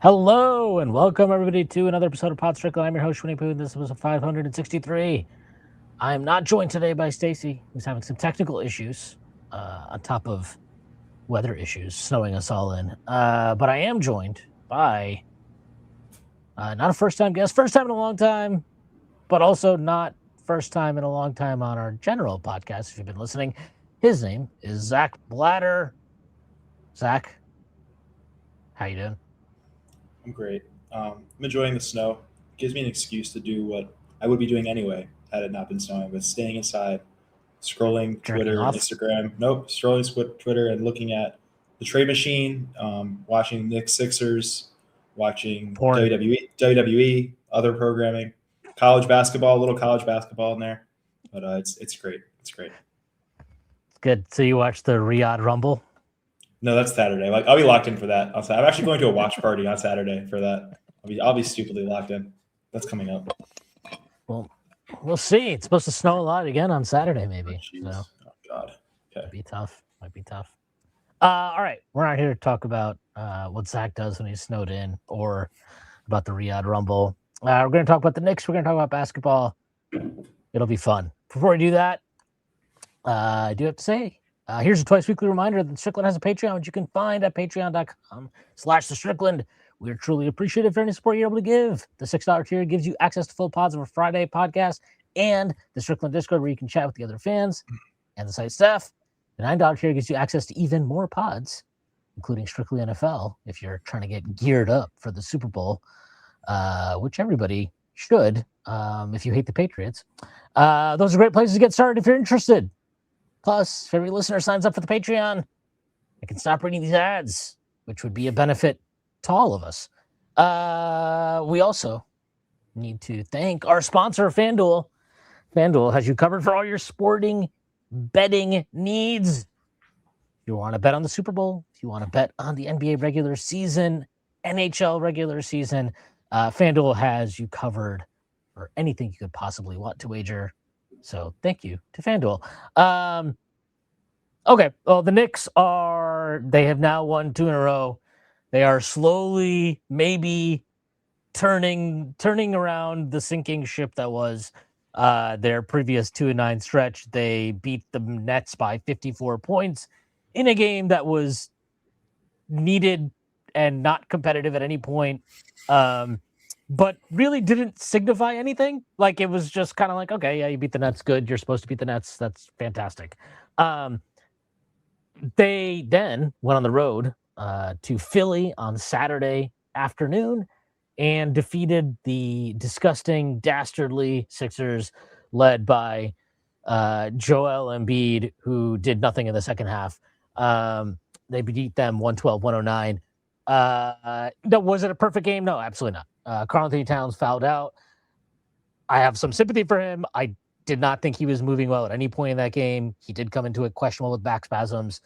Hello and welcome everybody to another episode of Strickland. I'm your host, Shwin, and this was 563. I am not joined today by Stacy, who's having some technical issues on top of weather issues snowing us all in. But I am joined by not a first-time guest, first time in a long time, but also not first time in a long time on our general podcast. If you've been listening, his name is Zach Blatter. Zach, how you doing? I'm great. I'm enjoying the snow. Gives me an excuse to do what I would be doing anyway had it not been snowing, but staying inside, scrolling Jerking Twitter, off? Instagram. Nope, scrolling Twitter and looking at the trade machine, watching Knicks Sixers, watching Porn. WWE, other programming, college basketball, a little college basketball in there. But it's great. It's great. Good. So you watched the Riyadh Rumble? No, that's Saturday. Like I'll be locked in for that. I'm actually going to a watch party on Saturday for that. I'll be stupidly locked in. That's coming up. Well, we'll see. It's supposed to snow a lot again on Saturday, maybe. Oh, So oh God. Okay. might be tough. All right. We're not here to talk about what Zach does when he's snowed in or about the Riyadh Rumble. We're going to talk about the Knicks. We're going to talk about basketball. It'll be fun. Before we do that, I do have to say, here's a twice weekly reminder that Strickland has a Patreon, which you can find at patreon.com/thestrickland. We are truly appreciative for any support you're able to give. The $6 tier gives you access to full pods of our Friday podcast and the Strickland Discord, where you can chat with the other fans and the site staff. The $9 tier gives you access to even more pods, including Strictly NFL, if you're trying to get geared up for the Super Bowl, which everybody should if you hate the Patriots. Those are great places to get started if you're interested. Plus, if every listener signs up for the Patreon, I can stop reading these ads, which would be a benefit to all of us. We also need to thank our sponsor, FanDuel. FanDuel has you covered for all your sporting betting needs. If you want to bet on the Super Bowl, if you want to bet on the NBA regular season, NHL regular season, FanDuel has you covered for anything you could possibly want to wager. So thank you to FanDuel. Okay, well, the Knicks they have now won 2 in a row. They are slowly, maybe turning around the sinking ship that was their previous 2-9 stretch. They beat the Nets by 54 points in a game that was needed and not competitive at any point. But really didn't signify anything. Like, it was just kind of like, okay, yeah, you beat the Nets, good. You're supposed to beat the Nets. That's fantastic. They then went on the road to Philly on Saturday afternoon and defeated the disgusting, dastardly Sixers led by Joel Embiid, who did nothing in the second half. They beat them 112-109. No, was it a perfect game? No, absolutely not. Karl Anthony Towns fouled out. I have some sympathy for him. I did not think he was moving well at any point in that game. He did come into it questionable with back spasms.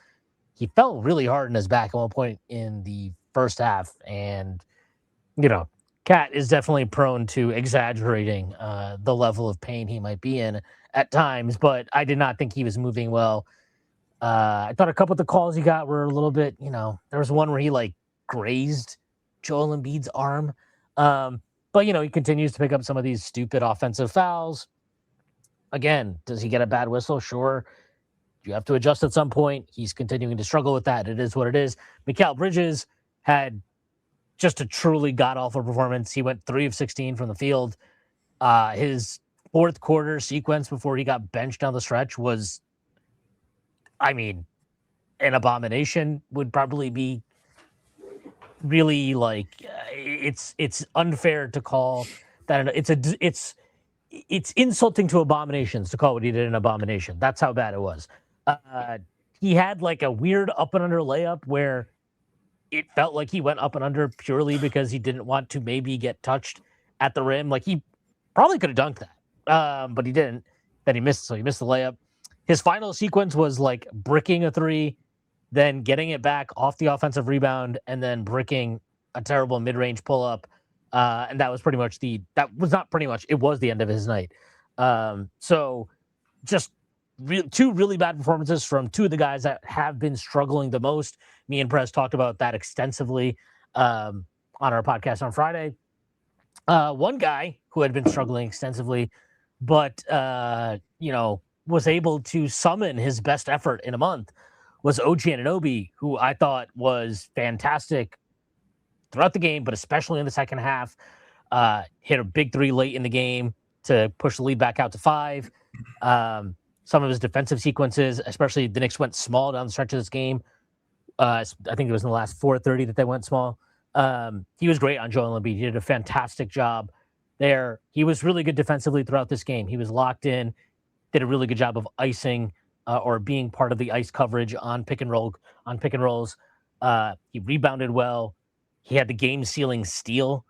He felt really hard in his back at one point in the first half. And, Cat is definitely prone to exaggerating the level of pain he might be in at times, but I did not think he was moving well. I thought a couple of the calls he got were a little bit, there was one where he grazed Joel Embiid's arm. But, he continues to pick up some of these stupid offensive fouls. Again, does he get a bad whistle? Sure. You have to adjust at some point. He's continuing to struggle with that. It is what it is. Mikal Bridges had just a truly god-awful performance. He went 3 of 16 from the field. His fourth quarter sequence before he got benched down the stretch was, an abomination. Would probably be really it's unfair to call that. It's insulting to abominations to call what he did an abomination. That's how bad it was. He had a weird up and under layup where it felt like he went up and under purely because he didn't want to maybe get touched at the rim. He probably could have dunked that, but he didn't. Then he missed, so he missed the layup. His final sequence was bricking a 3, then getting it back off the offensive rebound, and then bricking a terrible mid-range pull-up. And that was it was the end of his night. So just two really bad performances from two of the guys that have been struggling the most. Me and Prez talked about that extensively. on our podcast on Friday. One guy who had been struggling extensively, but was able to summon his best effort in a month was OG Anunoby, who I thought was fantastic throughout the game, but especially in the second half. Hit a big three late in the game to push the lead back out to 5. Some of his defensive sequences, especially the Knicks went small down the stretch of this game. I think it was in the last 4:30 that they went small. He was great on Joel Embiid. He did a fantastic job there. He was really good defensively throughout this game. He was locked in, did a really good job of icing or being part of the ice coverage on pick and rolls. He rebounded well. He had the game sealing steal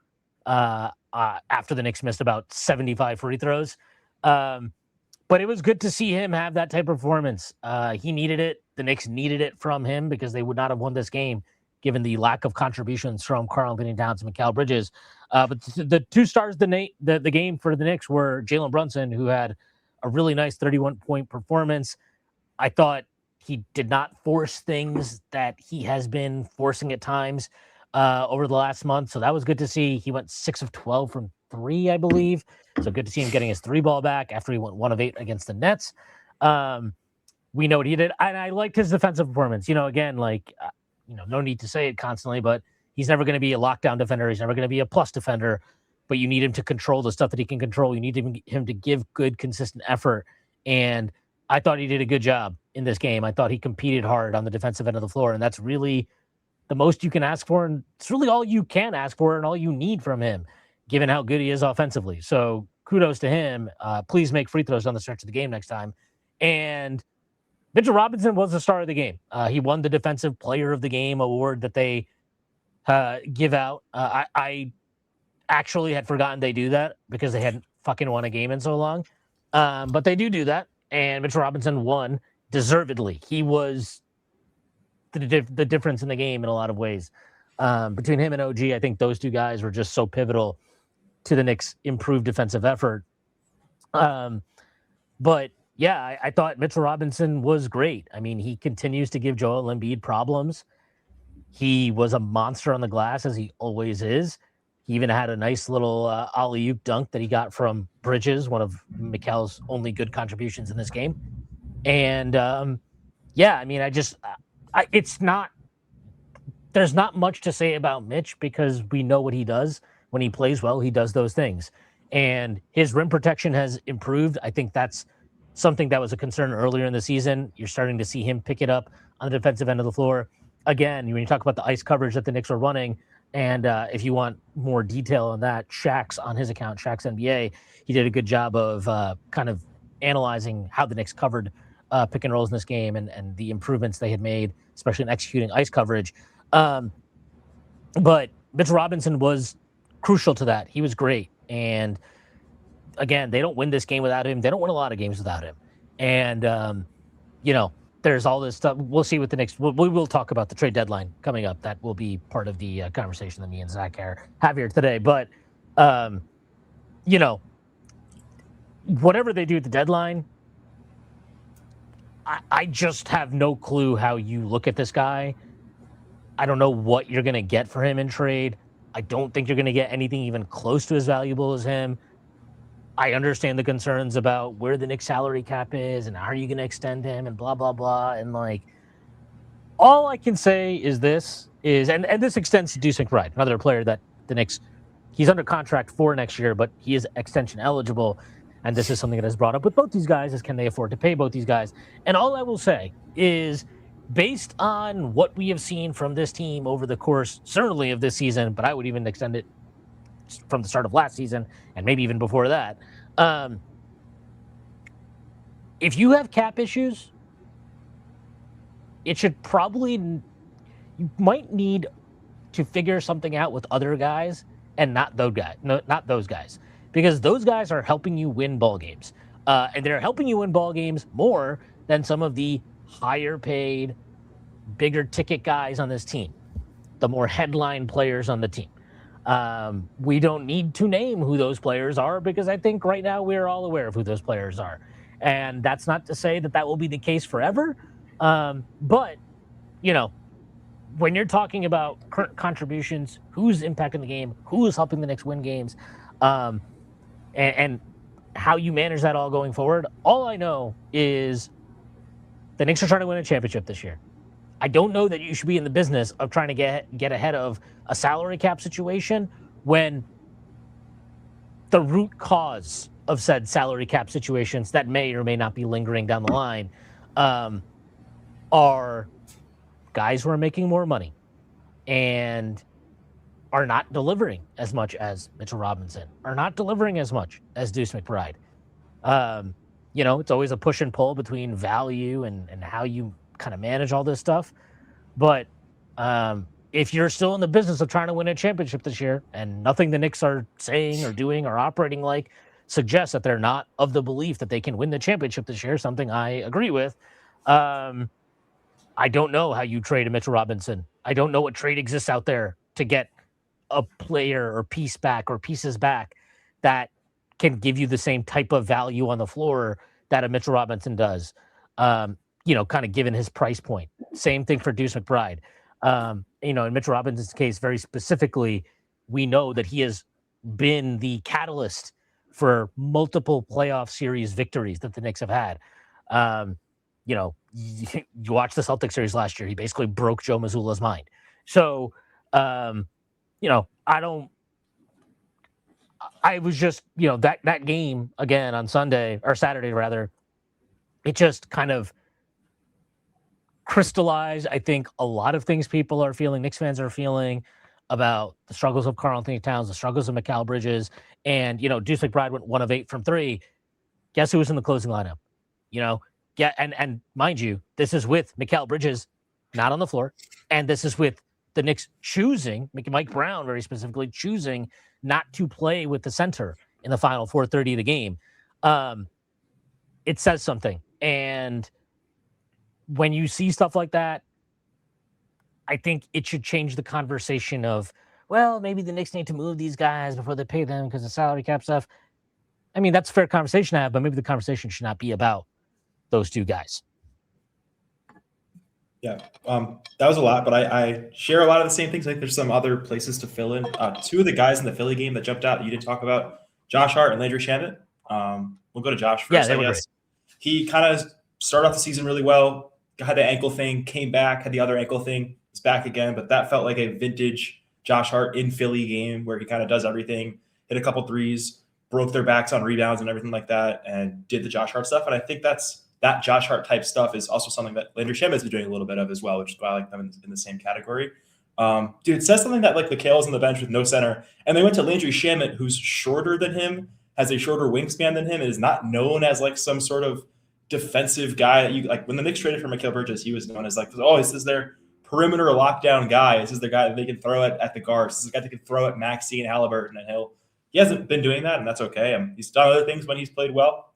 after the Knicks missed about 75 free throws. But it was good to see him have that type of performance. He needed it. The Knicks needed it from him because they would not have won this game given the lack of contributions from Karl-Anthony Towns and Mikal Bridges. But the two stars of the game for the Knicks were Jalen Brunson, who had a really nice 31-point performance. I thought he did not force things that he has been forcing at times over the last month. So that was good to see. He went 6 of 12 from 3, I believe. So good to see him getting his 3 ball back after he went 1 of 8 against the Nets. We know what he did. And I liked his defensive performance. Again, no need to say it constantly, but he's never going to be a lockdown defender. He's never going to be a plus defender, but you need him to control the stuff that he can control. You need him to give good, consistent effort. And I thought he did a good job in this game. I thought he competed hard on the defensive end of the floor, and that's really the most you can ask for. And it's really all you can ask for and all you need from him, given how good he is offensively. So kudos to him. Please make free throws on the stretch of the game next time. And Mitchell Robinson was the star of the game. He won the Defensive Player of the Game award that they give out. I actually had forgotten they do that because they hadn't fucking won a game in so long. But they do that, and Mitchell Robinson won deservedly. He was the difference in the game in a lot of ways. Between him and OG, I think those two guys were just so pivotal to the Knicks' improved defensive effort. But yeah, I thought Mitchell Robinson was great. I mean, he continues to give Joel Embiid problems. He was a monster on the glass, as he always is. He even had a nice little alley-oop dunk that he got from Bridges, one of Mikal's only good contributions in this game. And I mean, there's not much to say about Mitch because we know what he does. When he plays well, he does those things. And his rim protection has improved. I think that's something that was a concern earlier in the season. You're starting to see him pick it up on the defensive end of the floor. Again, when you talk about the ice coverage that the Knicks were running, and if you want more detail on that, Shaq's on his account, Shaq's NBA, he did a good job of kind of analyzing how the Knicks covered pick and rolls in this game and the improvements they had made, especially in executing ice coverage. But Mitchell Robinson was crucial to that. He was great. And again, they don't win this game without him. They don't win a lot of games without him. And, there's all this stuff. We'll see what the Knicks. We will talk about the trade deadline coming up. That will be part of the conversation that me and Zach have here today. But, whatever they do at the deadline, I just have no clue how you look at this guy. I don't know what you're going to get for him in trade. I don't think you're going to get anything even close to as valuable as him. I understand the concerns about where the Knicks salary cap is and how are you going to extend him and blah, blah, blah. And all I can say is and this extends to Deuce McBride, another player that the Knicks, he's under contract for next year, but he is extension eligible. And this is something that is brought up with both these guys is can they afford to pay both these guys? And all I will say is based on what we have seen from this team over the course, certainly of this season, but I would even extend it from the start of last season and maybe even before that. If you have cap issues, you might need to figure something out with other guys and not those guys. No, not those guys, because those guys are helping you win ball games, and they're helping you win ball games more than some of the higher paid, bigger ticket guys on this team, the more headline players on the team. We don't need to name who those players are because I think right now we're all aware of who those players are. And that's not to say that will be the case forever. But, when you're talking about current contributions, who's impacting the game, who is helping the Knicks win games, and how you manage that all going forward, all I know is the Knicks are trying to win a championship this year. I don't know that you should be in the business of trying to get ahead of a salary cap situation when the root cause of said salary cap situations that may or may not be lingering down the line are guys who are making more money and are not delivering as much as Mitchell Robinson, are not delivering as much as Deuce McBride. It's always a push and pull between value and how you kind of manage all this stuff. But if you're still in the business of trying to win a championship this year, and nothing the Knicks are saying or doing or operating like suggests that they're not of the belief that they can win the championship this year, something I agree with, I don't know how you trade a Mitchell Robinson. I don't know what trade exists out there to get a player or piece back or pieces back that can give you the same type of value on the floor that a Mitchell Robinson does, kind of given his price point. Same thing for Deuce McBride. In Mitchell Robinson's case, very specifically, we know that he has been the catalyst for multiple playoff series victories that the Knicks have had. You watched the Celtics series last year. He basically broke Joe Mazzulla's mind. So, I was just, that game again on Sunday or Saturday rather, it just kind of crystallized, I think, a lot of things people are feeling, Knicks fans are feeling about the struggles of Karl-Anthony Towns, the struggles of Mikal Bridges, and, Deuce McBride went 1 of 8 from 3. Guess who was in the closing lineup? And mind you, this is with Mikal Bridges not on the floor, and this is with the Knicks choosing, Mike Brown very specifically, choosing not to play with the center in the final 4:30 of the game. It says something. And when you see stuff like that, I think it should change the conversation of, well, maybe the Knicks need to move these guys before they pay them because of salary cap stuff. I mean, that's a fair conversation to have, but maybe the conversation should not be about those two guys. Yeah, that was a lot, but I share a lot of the same things. I think there's some other places to fill in. 2 of the guys in the Philly game that jumped out that you didn't talk about, Josh Hart and Landry Shamet. We'll go to Josh first, Yeah, they I were guess. great. He kind of started off the season really well, had the ankle thing, came back, had the other ankle thing, is back again, but that felt like a vintage Josh Hart in Philly game where he kind of does everything, hit a couple threes, broke their backs on rebounds and everything like that, and did the Josh Hart stuff. And I think that Josh Hart type stuff is also something that Landry Shamet has been doing a little bit of as well, which is why I like them in the same category. Dude, it says something that like Mikal on the bench with no center, and they went to Landry Shamet, who's shorter than him, has a shorter wingspan than him, and is not known as like some sort of defensive guy that you like. When the Knicks traded for Mikal Bridges, he was known as like, oh, this is their perimeter lockdown guy. This is the guy that they can throw at the guards. This is the guy that can throw at Maxey and Halliburton, and he hasn't been doing that, and that's okay. He's done other things when he's played well.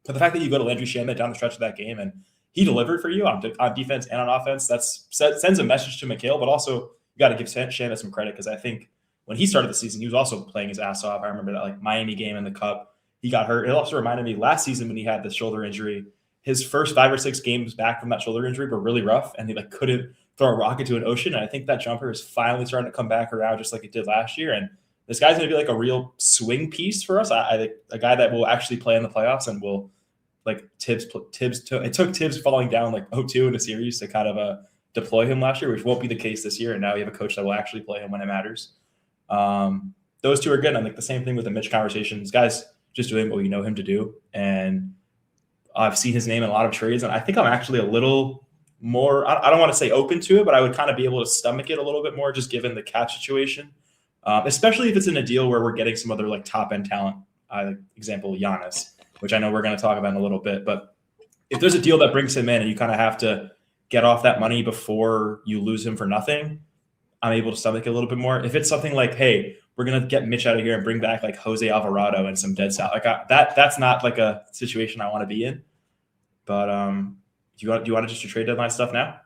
But the fact that you go to Landry Shamet down the stretch of that game and he delivered for you on defense and on offense, that sends a message to Mikal, but also you got to give Shamet some credit because I think when he started the season, he was also playing his ass off. I remember that like Miami game in the Cup, he got hurt. It also reminded me last season when he had the shoulder injury, his first 5 or 6 games back from that shoulder injury were really rough, and he like couldn't throw a rock into an ocean. And I think that jumper is finally starting to come back around just like it did last year. And this guy's going to be like a real swing piece for us. I think a guy that will actually play in the playoffs and will like Tibbs. It took Tibbs falling down like 0-2 in a series to kind of deploy him last year, which won't be the case this year. And now you have a coach that will actually play him when it matters. Those two are good. And like the same thing with the Mitch conversation. This guy's just doing what we know him to do. And I've seen his name in a lot of trades. And I think I'm actually a little more, I don't want to say open to it, but I would kind of be able to stomach it a little bit more just given the cap situation. Especially if it's in a deal where we're getting some other like top end talent. Example, Giannis, which I know we're going to talk about in a little bit. But if there's a deal that brings him in and you kind of have to get off that money before you lose him for nothing, I'm able to stomach it a little bit more. If it's something like, hey, we're going to get Mitch out of here and bring back like Jose Alvarado and some dead salary, like that's not like a situation I want to be in. But do you want to just do trade deadline stuff now?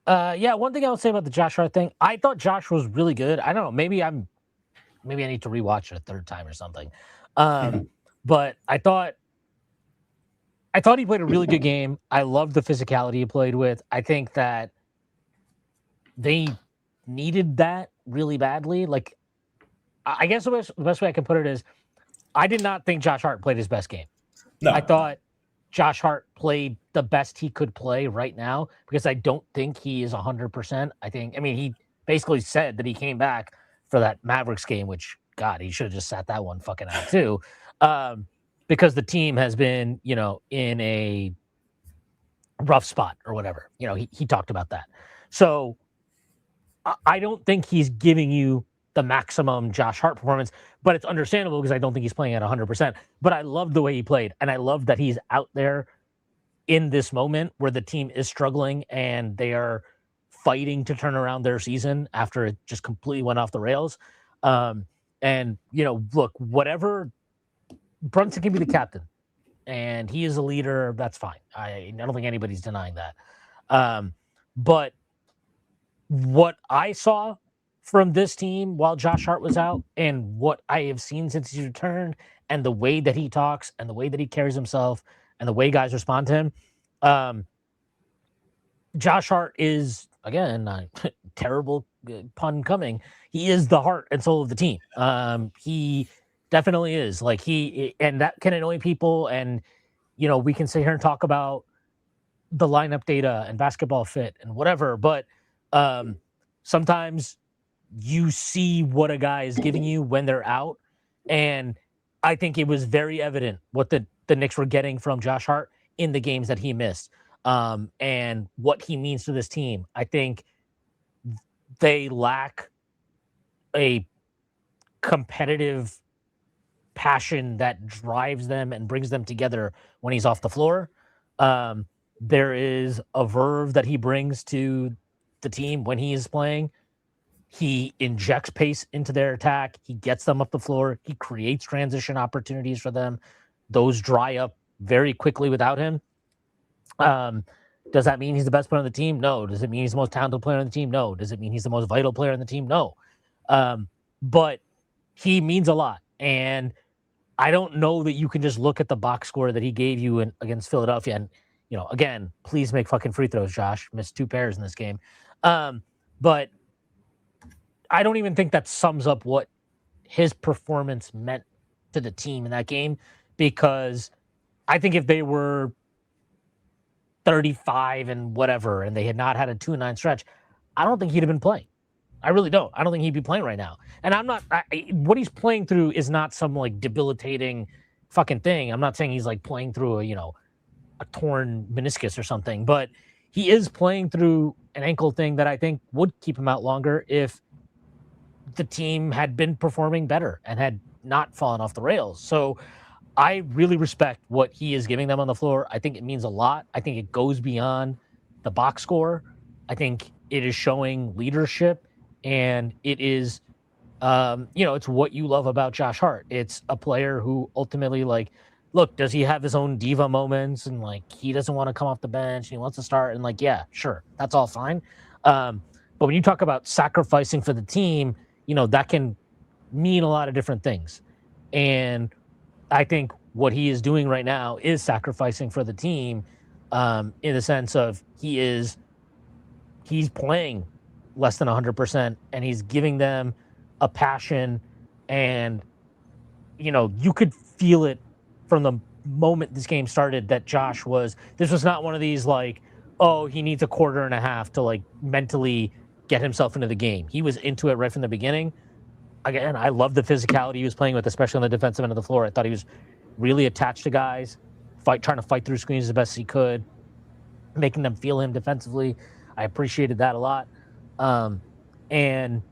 Yeah, one thing I would say about the Josh Hart thing, I thought Josh was really good. I don't know, maybe I need to rewatch it a third time or something. But I thought I thought he played a really good game. I loved the physicality he played with. I think that they needed that really badly. Like, I guess the best way I can put it is I did not think Josh Hart played his best game. No, I thought Josh Hart played the best he could play right now because I don't think he is 100%. I mean, he basically said that he came back for that Mavericks game, which, God, he should have just sat that one fucking out too. Because the team has been, in a rough spot or whatever. He talked about that. So I don't think he's giving you the maximum Josh Hart performance, but it's understandable because I don't think he's playing at 100%. But I love the way he played, and I love that he's out there in this moment where the team is struggling and they are fighting to turn around their season after it just completely went off the rails. And look, whatever, Brunson can be the captain, and he is a leader. That's fine. I don't think anybody's denying that. But what I saw from this team while Josh Hart was out and what I have seen since he's returned and the way that he talks and the way that he carries himself and the way guys respond to him, Josh Hart is, again, terrible pun coming. He is the heart and soul of the team. He definitely is. Like, and that can annoy people. And, we can sit here and talk about the lineup data and basketball fit and whatever, but sometimes you see what a guy is giving you when they're out. And I think it was very evident what the Knicks were getting from Josh Hart in the games that he missed, and what he means to this team. I think they lack a competitive passion that drives them and brings them together when he's off the floor. There is a verve that he brings to the team when he is playing. He injects pace into their attack. He gets them up the floor. He creates transition opportunities for them. Those dry up very quickly without him. Does that mean he's the best player on the team? No. Does it mean he's the most talented player on the team? No. Does it mean he's the most vital player on the team? No. But he means a lot. And I don't know that you can just look at the box score that he gave you against Philadelphia. And, again, please make fucking free throws, Josh. Missed 2 pairs in this game. But I don't even think that sums up what his performance meant to the team in that game, because I think if they were 35 and whatever and they had not had a 2-9 stretch, I don't think he'd have been playing. I really don't. I don't think he'd be playing right now. And what he's playing through is not some like debilitating fucking thing. I'm not saying he's like playing through a torn meniscus or something, but he is playing through an ankle thing that I think would keep him out longer if the team had been performing better and had not fallen off the rails. So I really respect what he is giving them on the floor. I think it means a lot. I think it goes beyond the box score. I think it is showing leadership, and it is, it's what you love about Josh Hart. It's a player who ultimately, like, look, does he have his own diva moments and like he doesn't want to come off the bench and he wants to start, and like, yeah, sure, that's all fine. But when you talk about sacrificing for the team, that can mean a lot of different things. And I think what he is doing right now is sacrificing for the team, in the sense of he's playing less than 100%, and he's giving them a passion. And, you could feel it from the moment this game started that this was not one of these like, oh, he needs a quarter and a half to like mentally get himself into the game. He was into it right from the beginning. Again, I love the physicality he was playing with, especially on the defensive end of the floor. I thought he was really attached to guys, trying to fight through screens as best he could, making them feel him defensively. I appreciated that a lot. And,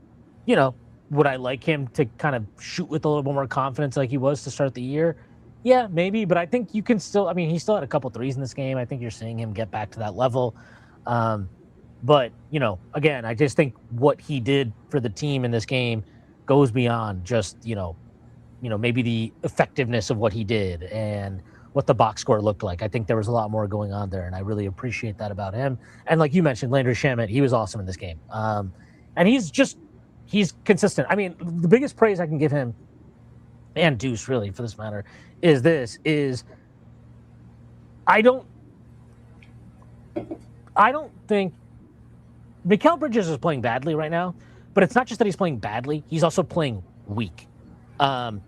would I like him to kind of shoot with a little bit more confidence like he was to start the year? Yeah, maybe. But I think you can still, he still had a couple threes in this game. I think you're seeing him get back to that level. But, again, I just think what he did for the team in this game goes beyond just, maybe the effectiveness of what he did and what the box score looked like. I think there was a lot more going on there, and I really appreciate that about him. And like you mentioned, Landry Shamet, he was awesome in this game. And he's consistent. The biggest praise I can give him, and Deuce really for this matter, is I don't think Mikal Bridges is playing badly right now, but it's not just that he's playing badly. He's also playing weak.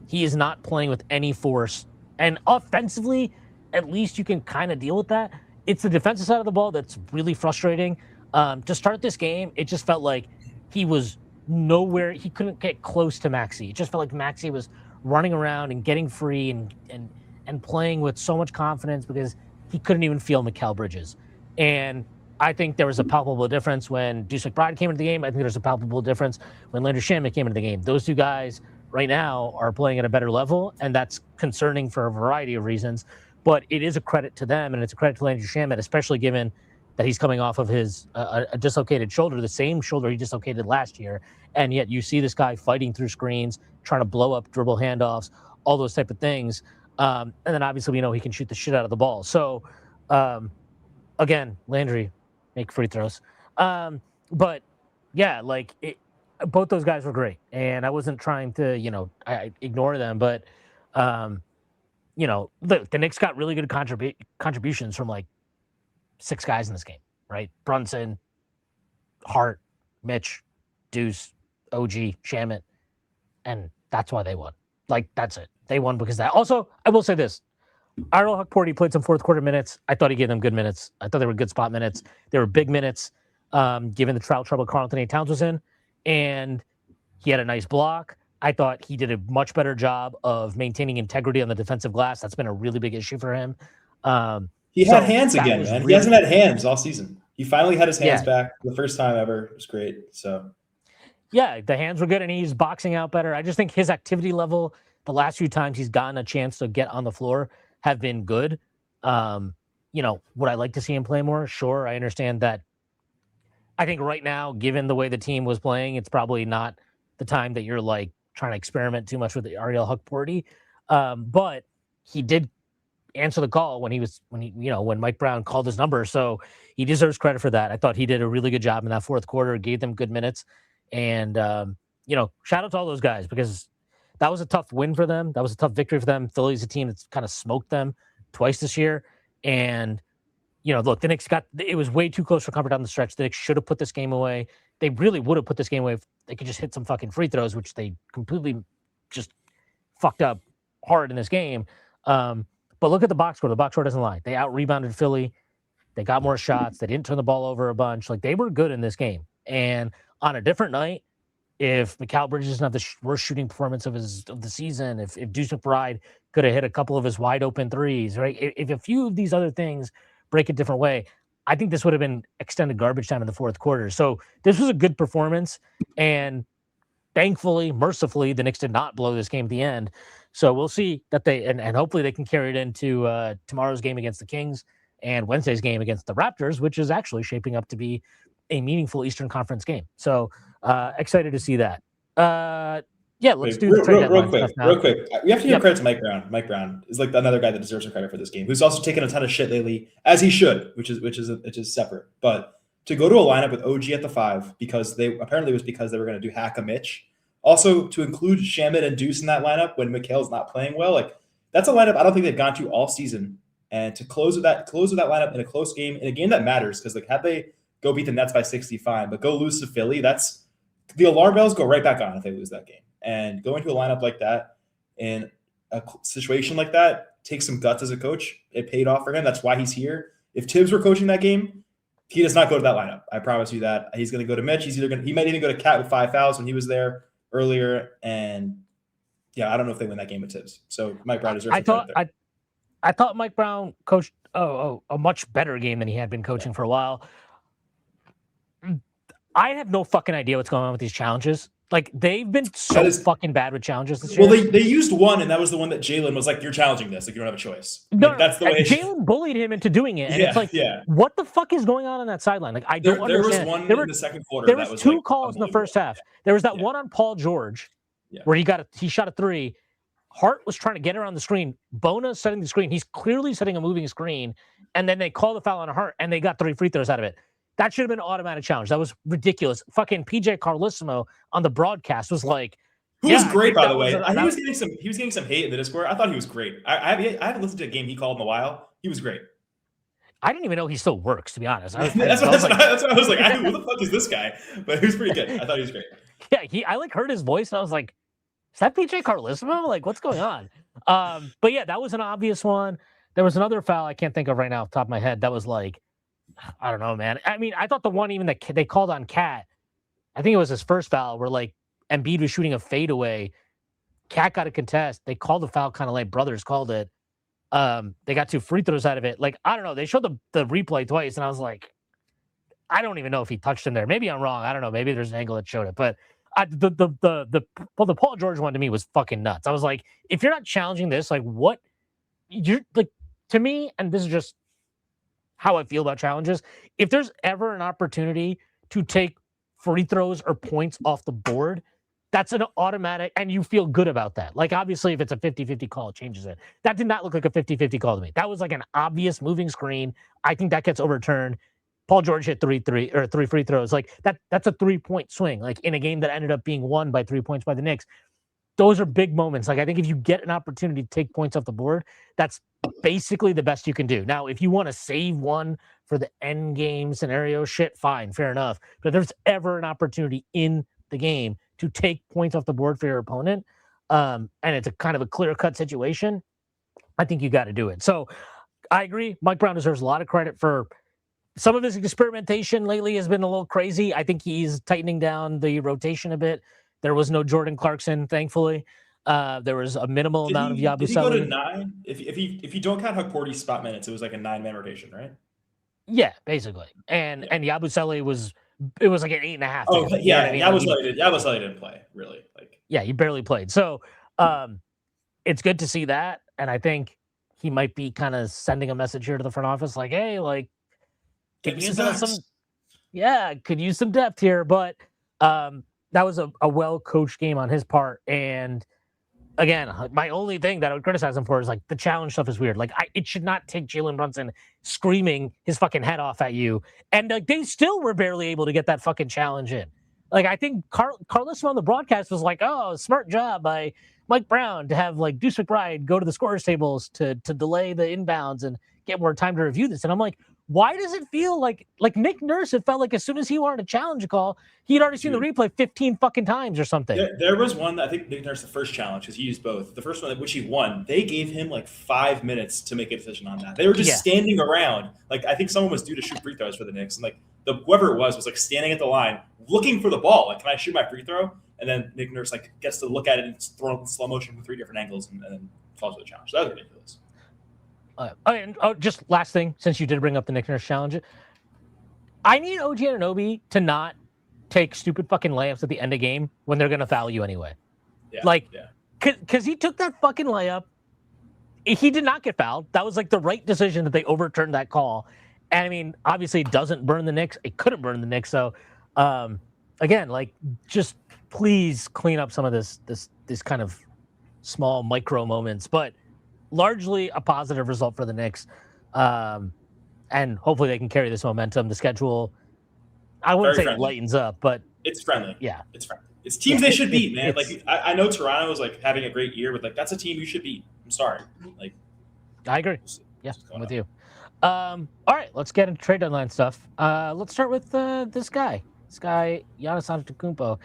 He is not playing with any force. And offensively, at least you can kind of deal with that. It's the defensive side of the ball that's really frustrating. To start this game, it just felt like he was nowhere. He couldn't get close to Maxey. It just felt like Maxey was running around and getting free and playing with so much confidence because he couldn't even feel Mikal Bridges. And I think there was a palpable difference when Deuce McBride came into the game. I think there's a palpable difference when Landry Shamet came into the game. Those two guys right now are playing at a better level, and that's concerning for a variety of reasons. But it is a credit to them, and it's a credit to Landry Shamet, especially given that he's coming off of his a dislocated shoulder, the same shoulder he dislocated last year. And yet you see this guy fighting through screens, trying to blow up dribble handoffs, all those type of things. And then obviously we know he can shoot the shit out of the ball. So, again, Landry, make free throws. But yeah, like both those guys were great, and I wasn't trying to, I ignore them, but the Knicks got really good contributions from like 6 guys in this game, right? Brunson, Hart, Mitch, Deuce, OG, Shamet, and that's why they won. Like, that's it. They won because that. Also, I will say this. Ariel Hukporti played some fourth quarter minutes. I thought he gave them good minutes. I thought they were good spot minutes. They were big minutes, given the trouble Karl Anthony Towns was in. And he had a nice block. I thought he did a much better job of maintaining integrity on the defensive glass. That's been a really big issue for him. He had hands again, man. He hasn't had hands all season. He finally had his hands back for the first time ever. It was great. So, yeah, the hands were good, and he's boxing out better. I just think his activity level, the last few times he's gotten a chance to get on the floor, have been good. Would I like to see him play more? Sure, I understand that. I think right now, given the way the team was playing, it's probably not the time that you're like trying to experiment too much with the Ariel Hukporti. But he did answer the call when Mike Brown called his number. So he deserves credit for that. I thought he did a really good job in that fourth quarter, gave them good minutes. And, shout out to all those guys because that was a tough win for them. That was a tough victory for them. Philly's a team that's kind of smoked them twice this year. And, look, the Knicks it was way too close for comfort down the stretch. The Knicks should have put this game away. They really would have put this game away if they could just hit some fucking free throws, which they completely just fucked up hard in this game. But look at the box score. The box score doesn't lie. They out-rebounded Philly. They got more shots. They didn't turn the ball over a bunch. Like, they were good in this game. And on a different night, if Mikal Bridges doesn't have the worst shooting performance of the season, if Deuce McBride could have hit a couple of his wide open threes, right? If a few of these other things break a different way, I think this would have been extended garbage time in the fourth quarter. So this was a good performance, and thankfully, mercifully, the Knicks did not blow this game at the end. So we'll see that and hopefully they can carry it into tomorrow's game against the Kings and Wednesday's game against the Raptors, which is actually shaping up to be a meaningful Eastern Conference game. So excited to see that. Let's do the trade deadline stuff now. Real quick. We have to give credit to Mike Brown. Mike Brown is like another guy that deserves some credit for this game, who's also taken a ton of shit lately, as he should, which is separate. But to go to a lineup with OG at the 5 because they were going to do Hack a Mitch. Also, to include Shamet and Deuce in that lineup when Mikal's not playing well, like that's a lineup I don't think they've gone to all season. And to close with that lineup in a close game, in a game that matters, because like had they go beat the Nets by 60, fine, but go lose to Philly, that's the alarm bells go right back on if they lose that game. And going to a lineup like that in a situation like that takes some guts as a coach. It paid off for him. That's why he's here. If Tibbs were coaching that game, he does not go to that lineup. I promise you that. He's going to go to Mitch. He might even go to Cat with 5 fouls when he was there earlier. And yeah, I don't know if they win that game with Tibbs. So Mike Brown deserves I thought Mike Brown coached a much better game than he had been coaching for a while. I have no fucking idea what's going on with these challenges. Like, they've been fucking bad with challenges this year. Well, they used one, and that was the one that Jalen was like, "You're challenging this. Like, you don't have a choice." That's the way Jalen bullied him into doing it. And it's like, what the fuck is going on that sideline? Like, I don't understand. There was one in the second quarter. There was 2 calls in the first half. There was that one on Paul George where he shot a 3. Hart was trying to get around the screen. Bona's setting the screen. He's clearly setting a moving screen. And then they call the foul on Hart, and they got 3 free throws out of it. That should have been an automatic challenge. That was ridiculous. Fucking PJ Carlissimo on the broadcast was like, who was great, by the way. He was getting some hate in the Discord. I thought he was great. I haven't listened to a game he called in a while. He was great. I didn't even know he still works, to be honest. That's I what was like, I was like, who the fuck is this guy? But he was pretty good. I thought he was great. yeah, I like heard his voice and I was like, is that PJ Carlissimo? Like, what's going on? But yeah, that was an obvious one. There was another foul I can't think of right now off the top of my head. That was like, I don't know, man. I mean, I thought the one even that they called on Cat, I think it was his first foul where like Embiid was shooting a fadeaway. Cat got a contest. They called the foul kind of late. Brothers called it. They got 2 free throws out of it. Like, I don't know. They showed the replay twice, and I was like, I don't even know if he touched him there. Maybe I'm wrong. I don't know. Maybe there's an angle that showed it. But the Paul George one to me was fucking nuts. I was like, if you're not challenging this, like what you're like to me, and this is just how I feel about challenges. If there's ever an opportunity to take free throws or points off the board, that's an automatic, and you feel good about that. Like, obviously, if it's a 50-50 call, it changes it. That did not look like a 50-50 call to me. That was like an obvious moving screen. I think that gets overturned. Paul George hit 3 free throws. Like, that's a 3-point swing, like in a game that ended up being won by 3 points by the Knicks. Those are big moments. Like, I think if you get an opportunity to take points off the board, that's basically the best you can do. Now, if you want to save one for the end game scenario shit, fine, fair enough. But if there's ever an opportunity in the game to take points off the board for your opponent, and it's a kind of a clear-cut situation, I think you got to do it. So I agree. Mike Brown deserves a lot of credit for some of his experimentation lately has been a little crazy. I think he's tightening down the rotation a bit. There was no Jordan Clarkson, thankfully. There was a minimal amount of Yabusele. Did he go to 9? If you don't count Hakordi's spot minutes, it was like a 9-man rotation, right? Yeah, basically. And Yabusele was like an 8.5. Oh game, yeah, you know what I mean? Yabusele didn't play really. Like yeah, he barely played. So it's good to see that, and I think he might be kind of sending a message here to the front office, like, hey, like, could use some depth here. But that was a well-coached game on his part. And again, my only thing that I would criticize him for is like the challenge stuff is weird. Like it should not take Jalen Brunson screaming his fucking head off at you. And like they still were barely able to get that fucking challenge in. Like I think Carlos on the broadcast was like, oh, smart job by Mike Brown to have like Deuce McBride go to the scorers tables to delay the inbounds and get more time to review this. And I'm like, why does it feel like Nick Nurse? It felt like as soon as he wanted to challenge a call, he'd already seen the replay 15 fucking times or something. There was one that I think Nick Nurse, the first challenge, because he used both. The first one, which he won, they gave him like 5 minutes to make a decision on that. They were just standing around. Like I think someone was due to shoot free throws for the Knicks, and like whoever it was like standing at the line looking for the ball. Like, can I shoot my free throw? And then Nick Nurse like gets to look at it and throw it in slow motion from 3 different angles, and then falls to the challenge. So that was ridiculous. And just last thing, since you did bring up the Nick Nurse challenge, I need OG Anunoby to not take stupid fucking layups at the end of game when they're going to foul you anyway. Because he took that fucking layup. He did not get fouled. That was like the right decision that they overturned that call. And I mean, obviously it doesn't burn the Knicks. It couldn't burn the Knicks. So again, like just please clean up some of this kind of small micro moments, but largely a positive result for the Knicks. And hopefully they can carry this momentum. The schedule, I wouldn't say it lightens up, but it's friendly. Yeah. It's friendly. It's teams they should beat, man. Like I know Toronto is like having a great year, but like that's a team you should beat. I'm sorry. Like I agree. Yeah, I'm with you. All right, let's get into trade deadline stuff. Let's start with this guy. This guy, Giannis Antetokounmpo.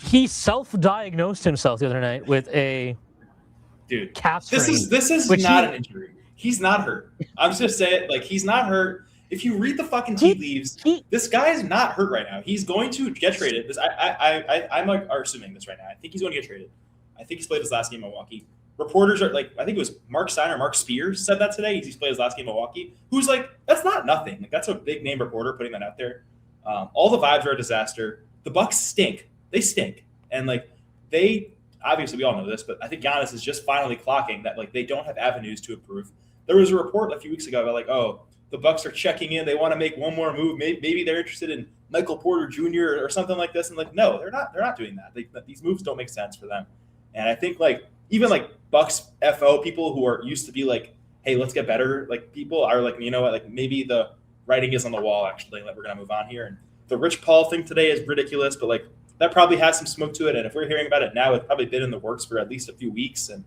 He self-diagnosed himself the other night with a calf strain. This is not an injury. He's not hurt. I'm just gonna say it. Like he's not hurt. If you read the fucking tea leaves, this guy's not hurt right now. He's going to get traded. I'm like assuming this right now. I think he's going to get traded. I think he's played his last game in Milwaukee. Reporters are like, I think it was Mark Steiner, Mark Spears said that today. He's played his last game in Milwaukee. Who's like, that's not nothing. Like that's a big name reporter putting that out there. All the vibes are a disaster. The Bucks stink. They stink, and like they obviously we all know this, but I think Giannis is just finally clocking that like they don't have avenues to improve. There was a report a few weeks ago about like, oh, the Bucks are checking in. They want to make one more move. Maybe they're interested in Michael Porter Jr. or something like this. And like, no, they're not. They're not doing that. These moves don't make sense for them. And I think like even like Bucks FO people who are used to be like, hey, let's get better. Like people are like, you know what? Like maybe the writing is on the wall. Actually, like we're gonna move on here. And the Rich Paul thing today is ridiculous, but like that probably has some smoke to it. And if we're hearing about it now, it's probably been in the works for at least a few weeks. And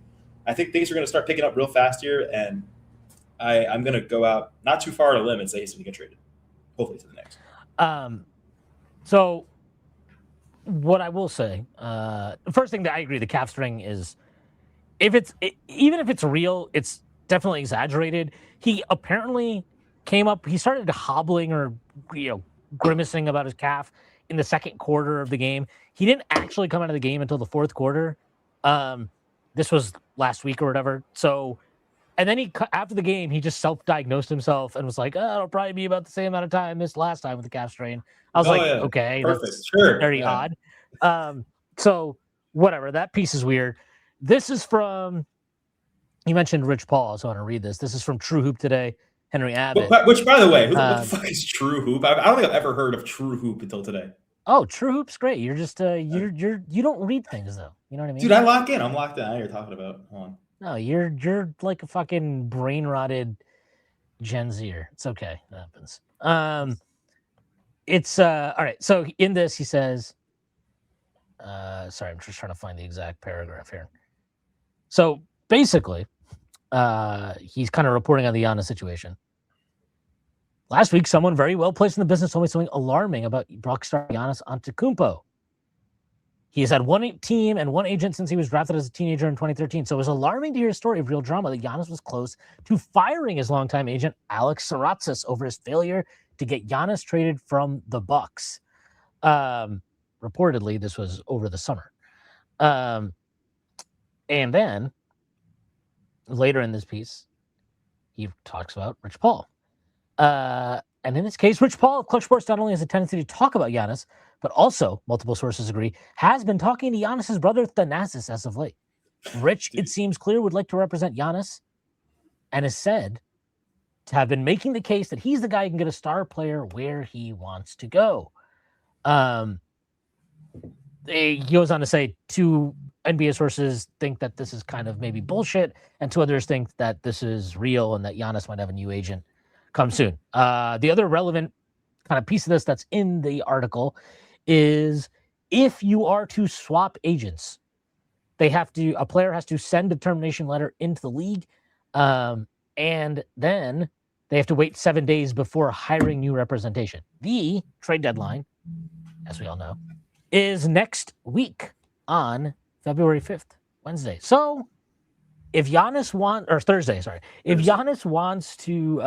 I think things are gonna start picking up real fast here. And I'm going to go out not too far to limb and say he's going to get traded, hopefully to the Knicks. So what I will say, first thing that I agree, the calf string is, even if it's real, it's definitely exaggerated. He apparently he started hobbling or grimacing about his calf in the second quarter of the game. He didn't actually come out of the game until the fourth quarter. This was last week or whatever. So, and then after the game, he just self-diagnosed himself and was like, "Oh, it'll probably be about the same amount of time I missed last time with the calf strain." I was okay, perfect, that's sure, very odd. So whatever, that piece is weird. This is from, you mentioned Rich Paul, so I want to read this. This is from True Hoop today. Henry Abbott. Which, by the way, what the fuck is True Hoop? I don't think I've ever heard of True Hoop until today. Oh, True Hoop's great. You're just you don't read things though. You know what I mean? Dude, I lock in. I'm locked in. I know what you're talking about. Hold on. No, you're like a fucking brain rotted Gen Zer. It's okay. That happens. It's all right. So in this, he says, sorry, I'm just trying to find the exact paragraph here. So basically, he's kind of reporting on the Giannis situation. Last week, someone very well placed in the business told me something alarming about rockstar Giannis Antetokounmpo. He has had one team and one agent since he was drafted as a teenager in 2013. So it was alarming to hear a story of real drama that Giannis was close to firing his longtime agent, Alex Saratsas, over his failure to get Giannis traded from the Bucks. Reportedly, this was over the summer. And then later in this piece, he talks about Rich Paul. And in this case, Rich Paul of Clutch Sports not only has a tendency to talk about Giannis, but also, multiple sources agree, has been talking to Giannis's brother Thanasis as of late. Rich, it seems clear, would like to represent Giannis and is said to have been making the case that he's the guy who can get a star player where he wants to go. He goes on to say 2 NBA sources think that this is kind of maybe bullshit, and 2 others think that this is real and that Giannis might have a new agent come soon. The other relevant kind of piece of this that's in the article is if you are to swap agents, a player has to send a termination letter into the league, and then they have to wait 7 days before hiring new representation. The trade deadline, as we all know, is next week on February 5th, Wednesday. So if Giannis wants, or Thursday, sorry, if Giannis wants to,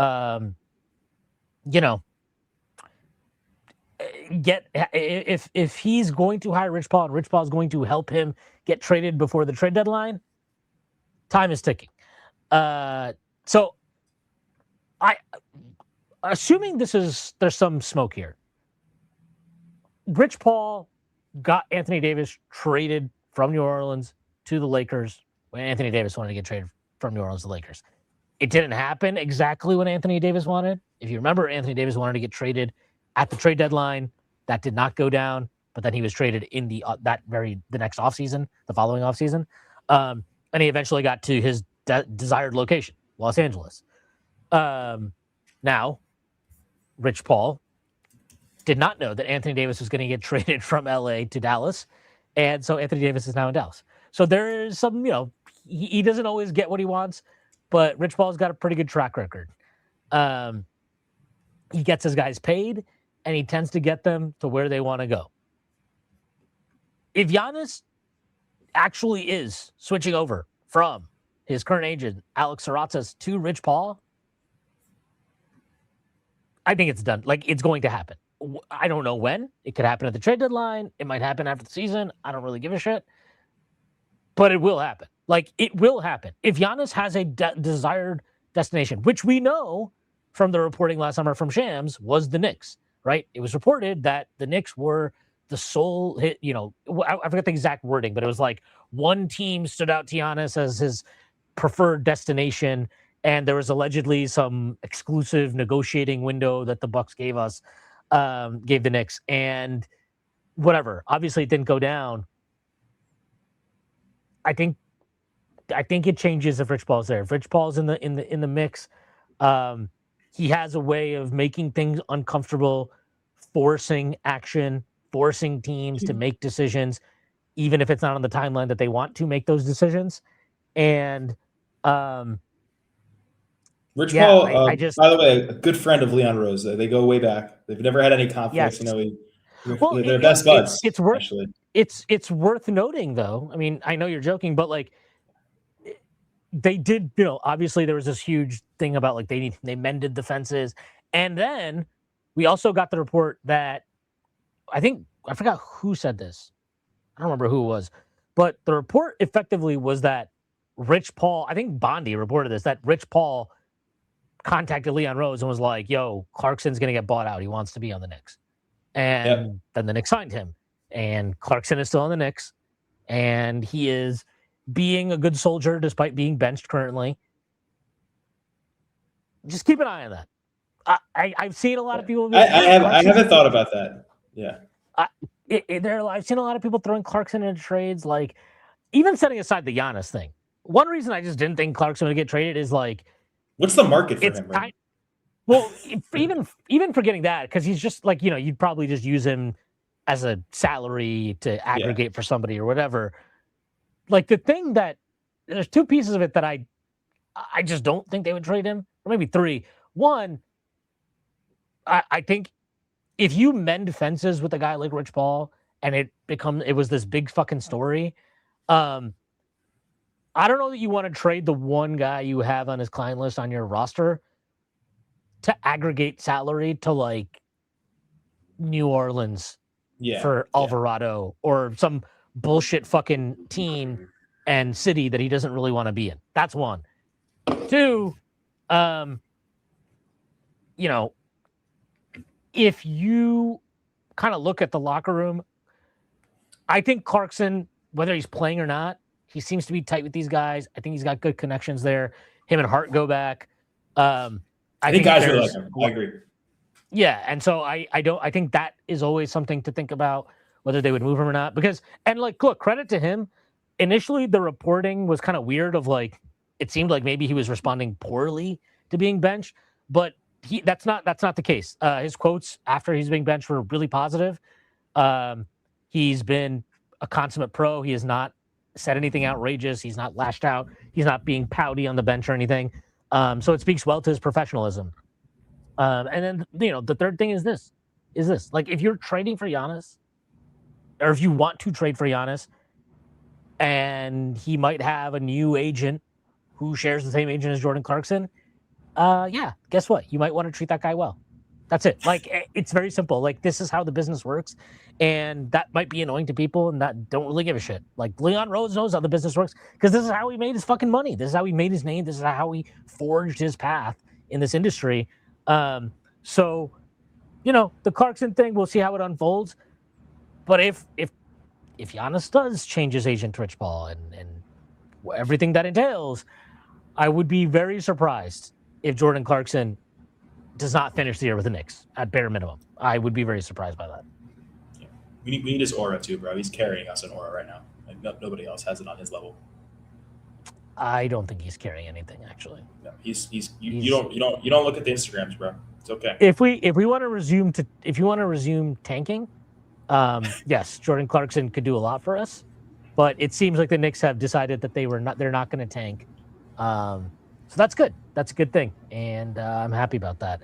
if he's going to hire Rich Paul and Rich Paul is going to help him get traded before the trade deadline, time is ticking. So assuming there's some smoke here, Rich Paul got Anthony Davis traded from New Orleans to the Lakers when Anthony Davis wanted to get traded from New Orleans to the Lakers. It didn't happen exactly when Anthony Davis wanted. If you remember, Anthony Davis wanted to get traded at the trade deadline. That did not go down, but then he was traded in the next offseason, the following offseason. And he eventually got to his desired location, Los Angeles. Now, Rich Paul did not know that Anthony Davis was going to get traded from LA to Dallas. And so Anthony Davis is now in Dallas. So there is some, he doesn't always get what he wants, but Rich Paul's got a pretty good track record. He gets his guys paid, and he tends to get them to where they want to go. If Giannis actually is switching over from his current agent, Alex Saratsas, to Rich Paul, I think it's done. Like, it's going to happen. I don't know when. It could happen at the trade deadline. It might happen after the season. I don't really give a shit. But it will happen. Like, it will happen. If Giannis has a desired destination, which we know from the reporting last summer from Shams, was the Knicks, right? It was reported that the Knicks were the sole hit, I forget the exact wording, but it was like one team stood out to Giannis as his preferred destination, and there was allegedly some exclusive negotiating window that the Bucks gave the Knicks, and whatever. Obviously, it didn't go down. I think it changes if Rich Paul's there. If Rich Paul's in the mix, he has a way of making things uncomfortable, forcing action, forcing teams to make decisions, even if it's not on the timeline that they want to make those decisions. And Rich Yeah, Paul, I just by the way, a good friend of Leon Rose. They go way back. They've never had any conflicts. yes. You know, Well, they're best buds, it's worth actually. it's worth noting though. I mean, I know you're joking, but like they did, obviously there was this huge thing about like they mended the fences, and then we also got the report that I forgot who said this. I don't remember who it was, but the report effectively was that Rich Paul, I think Bondi reported this, that Rich Paul contacted Leon Rose and was like, "Yo, Clarkson's gonna get bought out. He wants to be on the Knicks." Yep. And then the Knicks signed him, and Clarkson is still on the Knicks, and he is being a good soldier despite being benched currently. Just keep an eye on that. I've seen a lot of people. I haven't thought about that. Yeah. I've seen a lot of people throwing Clarkson into trades, like even setting aside the Giannis thing. One reason I just didn't think Clarkson would get traded is like, what's the market for him? Right? Well, even forgetting that, because he's just like, you'd probably just use him as a salary to aggregate for somebody or whatever. Like the thing that there's two pieces of it that I just don't think they would trade him, or maybe three. One, I think if you mend fences with a guy like Rich Paul and it was this big fucking story, I don't know that you want to trade the one guy you have on his client list on your roster to aggregate salary to like New Orleans for Alvarado or some bullshit fucking team and city that he doesn't really want to be in. That's one. Two, if you kind of look at the locker room, I think Clarkson, whether he's playing or not, he seems to be tight with these guys. I think he's got good connections there. Him and Hart go back. I think guys really like him. I agree. Yeah, and so I think that is always something to think about, whether they would move him or not. Because, and like, look, credit to him. Initially, the reporting was kind of weird of like, it seemed like maybe he was responding poorly to being benched, but that's not the case. His quotes after he's being benched were really positive. He's been a consummate pro. He has not said anything outrageous. He's not lashed out. He's not being pouty on the bench or anything. So it speaks well to his professionalism. And then, the third thing is this. Like, if you're trading for Giannis, or if you want to trade for Giannis, and he might have a new agent who shares the same agent as Jordan Clarkson, guess what? You might want to treat that guy well. That's it. Like, it's very simple. Like, this is how the business works. And that might be annoying to people and that don't really give a shit. Like, Leon Rose knows how the business works because this is how he made his fucking money. This is how he made his name. This is how he forged his path in this industry. So, the Clarkson thing, we'll see how it unfolds. But if Giannis does change his agent to Rich Paul and everything that entails, I would be very surprised if Jordan Clarkson does not finish the year with the Knicks at bare minimum. I would be very surprised by that. Yeah. We need his aura too, bro. He's carrying us in aura right now. Like nobody else has it on his level. I don't think he's carrying anything, actually. No, you don't look at the Instagrams, bro. It's okay. If we want to resume tanking, yes, Jordan Clarkson could do a lot for us, but it seems like the Knicks have decided that they're not going to tank. So that's good. That's a good thing, and I'm happy about that.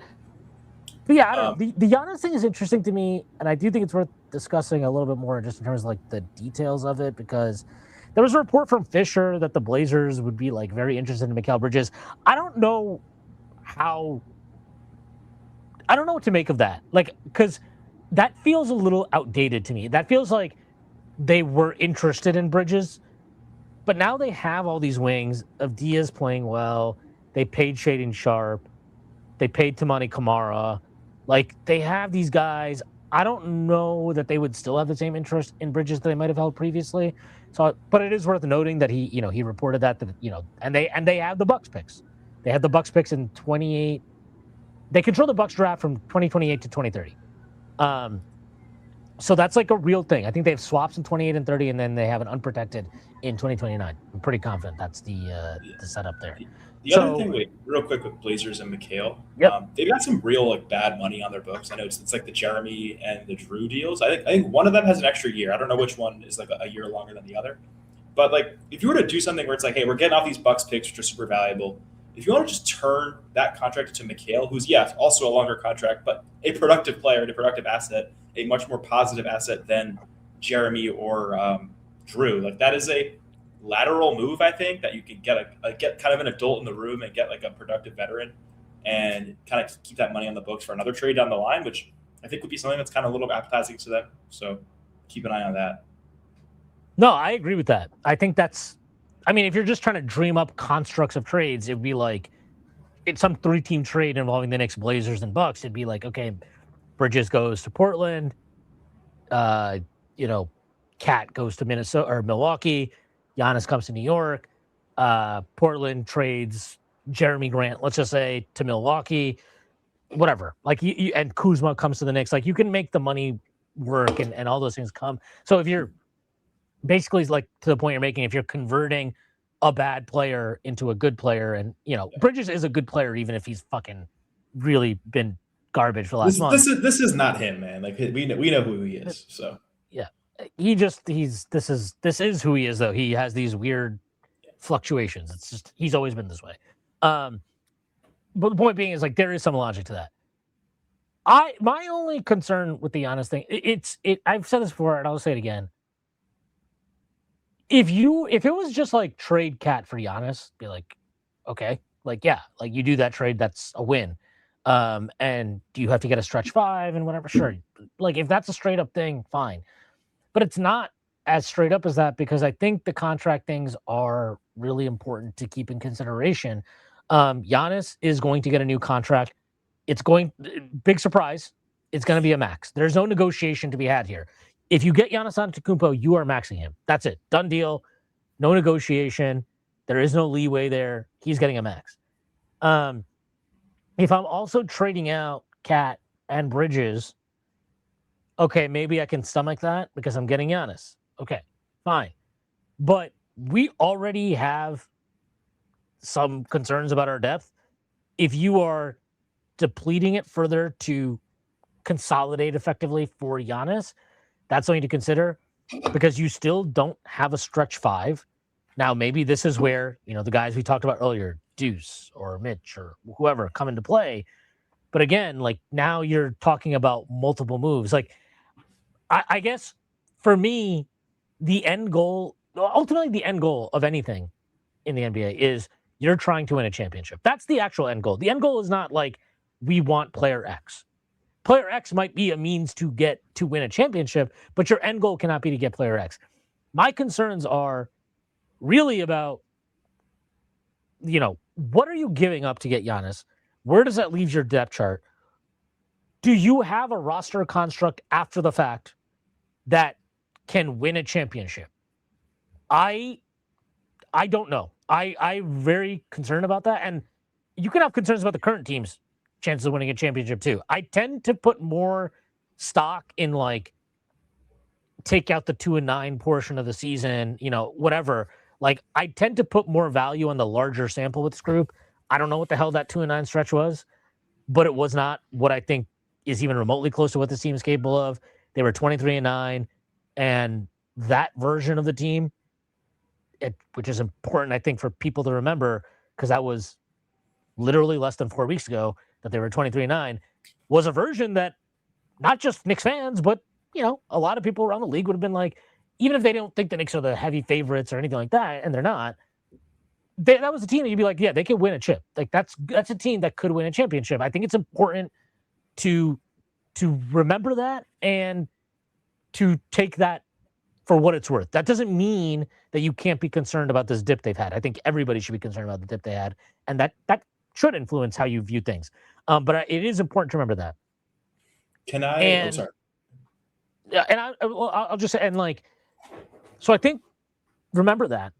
But yeah, I don't know. The Giannis thing is interesting to me, and I do think it's worth discussing a little bit more just in terms of like the details of it, because there was a report from Fisher that the Blazers would be like very interested in Mikal Bridges. I don't know what to make of that. Like, because that feels a little outdated to me. That feels like they were interested in Bridges, but now they have all these wings of Diaz playing well. They paid Shaedon Sharp. They paid Tamani Kamara. Like, they have these guys. I don't know that they would still have the same interest in Bridges that they might have held previously. So, but it is worth noting that he reported that and they have the Bucks picks. They had the Bucks picks in 28. They control the Bucks draft from 2028 to 2030. So that's like a real thing. I think they have swaps in 28 and 30, and then they have an unprotected in 2029. I'm pretty confident that's the setup there. The other thing, real quick with Blazers and Mikal, they've got some real like bad money on their books. I know it's like the Jeremy and the Drew deals. I think one of them has an extra year. I don't know which one is like a year longer than the other. But like, if you were to do something where it's like, hey, we're getting off these Bucks picks, which are super valuable, if you want to just turn that contract to McHale, who's, also a longer contract, but a productive player and a productive asset, a much more positive asset than Jeremy or Drew, like that is a lateral move, I think, that you can get kind of an adult in the room and get like a productive veteran and kind of keep that money on the books for another trade down the line, which I think would be something that's kind of a little appetizing to them. So keep an eye on that. No, I agree with that. I think if you're just trying to dream up constructs of trades, it'd be like it's some 3-team trade involving the Knicks, Blazers, and Bucks. It'd be like, okay, Bridges goes to Portland, Cat goes to Minnesota or Milwaukee, Giannis comes to New York, Portland trades Jeremy Grant, let's just say, to Milwaukee, whatever. Like and Kuzma comes to the Knicks. Like you can make the money work and all those things come. So if you're basically, like to the point you're making, if you're converting a bad player into a good player, and Bridges is a good player even if he's fucking really been garbage for the last month. This is not him, man. Like we know who he is. So yeah, this is who he is, though. He has these weird fluctuations. It's just he's always been this way. But the point being is, like, there is some logic to that. My only concern with the Giannis thing, I've said this before and I'll say it again. If it was just like trade Cat for Giannis, be like, okay, like, yeah, like you do that trade, that's a win. And do you have to get a stretch 5 and whatever? Sure. Like if that's a straight up thing, fine. But it's not as straight up as that, because I think the contract things are really important to keep in consideration. Giannis is going to get a new contract. Big surprise, it's going to be a max. There's no negotiation to be had here. If you get Giannis Antetokounmpo, you are maxing him. That's it. Done deal. No negotiation. There is no leeway there. He's getting a max. If I'm also trading out Cat and Bridges, okay, maybe I can stomach that because I'm getting Giannis. Okay, fine. But we already have some concerns about our depth. If you are depleting it further to consolidate effectively for Giannis, that's something to consider, because you still don't have a stretch 5. Now, maybe this is where, the guys we talked about earlier, Deuce or Mitch or whoever, come into play. But again, like now you're talking about multiple moves. Like, I guess for me, ultimately the end goal of anything in the NBA is you're trying to win a championship. That's the actual end goal. The end goal is not like we want player X. Player X might be a means to get to win a championship, but your end goal cannot be to get player X. My concerns are really about, what are you giving up to get Giannis? Where does that leave your depth chart? Do you have a roster construct after the fact that can win a championship? I don't know. I'm very concerned about that. And you can have concerns about the current team's chances of winning a championship too. I tend to put more stock in, like, take out the 2-9 portion of the season, whatever. Like, I tend to put more value on the larger sample with this group. I don't know what the hell that 2-9 stretch was, but it was not what I think is even remotely close to what this team is capable of. They were 23-9, and that version of the team, which is important, I think, for people to remember, because that was literally less than 4 weeks ago that they were 23-9, was a version that not just Knicks fans, but, a lot of people around the league would have been like, even if they don't think the Knicks are the heavy favorites or anything like that, and they're not, that was a team that you'd be like, yeah, they could win a chip. Like, that's a team that could win a championship. I think it's important to remember that and to take that for what it's worth. That doesn't mean that you can't be concerned about this dip they've had. I think everybody should be concerned about the dip they had, and that should influence how you view things. But it is important to remember that. Can I? Sorry. Yeah, and I'll just say, and like, so I think, remember that.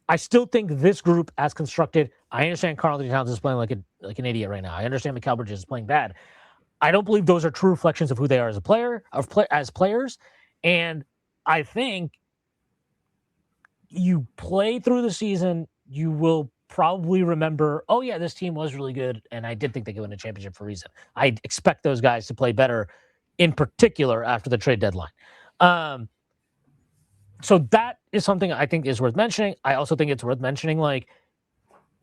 I still think this group, as constructed, I understand Karl-Anthony Towns is playing like an idiot right now. I understand Mikal Bridges is playing bad. I don't believe those are true reflections of who they are as a player, as players. And I think you play through the season, you will probably remember, oh yeah, this team was really good, and I did think they could win a championship for a reason. I expect those guys to play better, in particular after the trade deadline. So that is something I think is worth mentioning. I also think it's worth mentioning, like,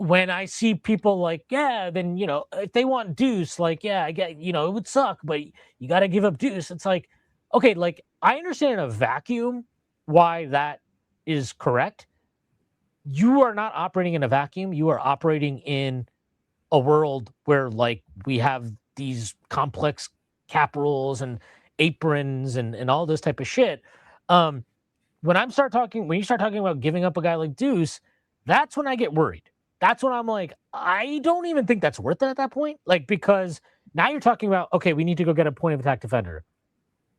when I see people like, yeah, then, if they want Deuce, like, yeah, I get, it would suck, but you got to give up Deuce. It's like, okay, like, I understand in a vacuum why that is correct. You are not operating in a vacuum. You are operating in a world where, like, we have these complex cap rules and aprons and all this type of shit. Um, when you start talking about giving up a guy like Deuce, that's when I get worried. That's when I'm like, I don't even think that's worth it at that point. Like, because now you're talking about, okay, we need to go get a point of attack defender.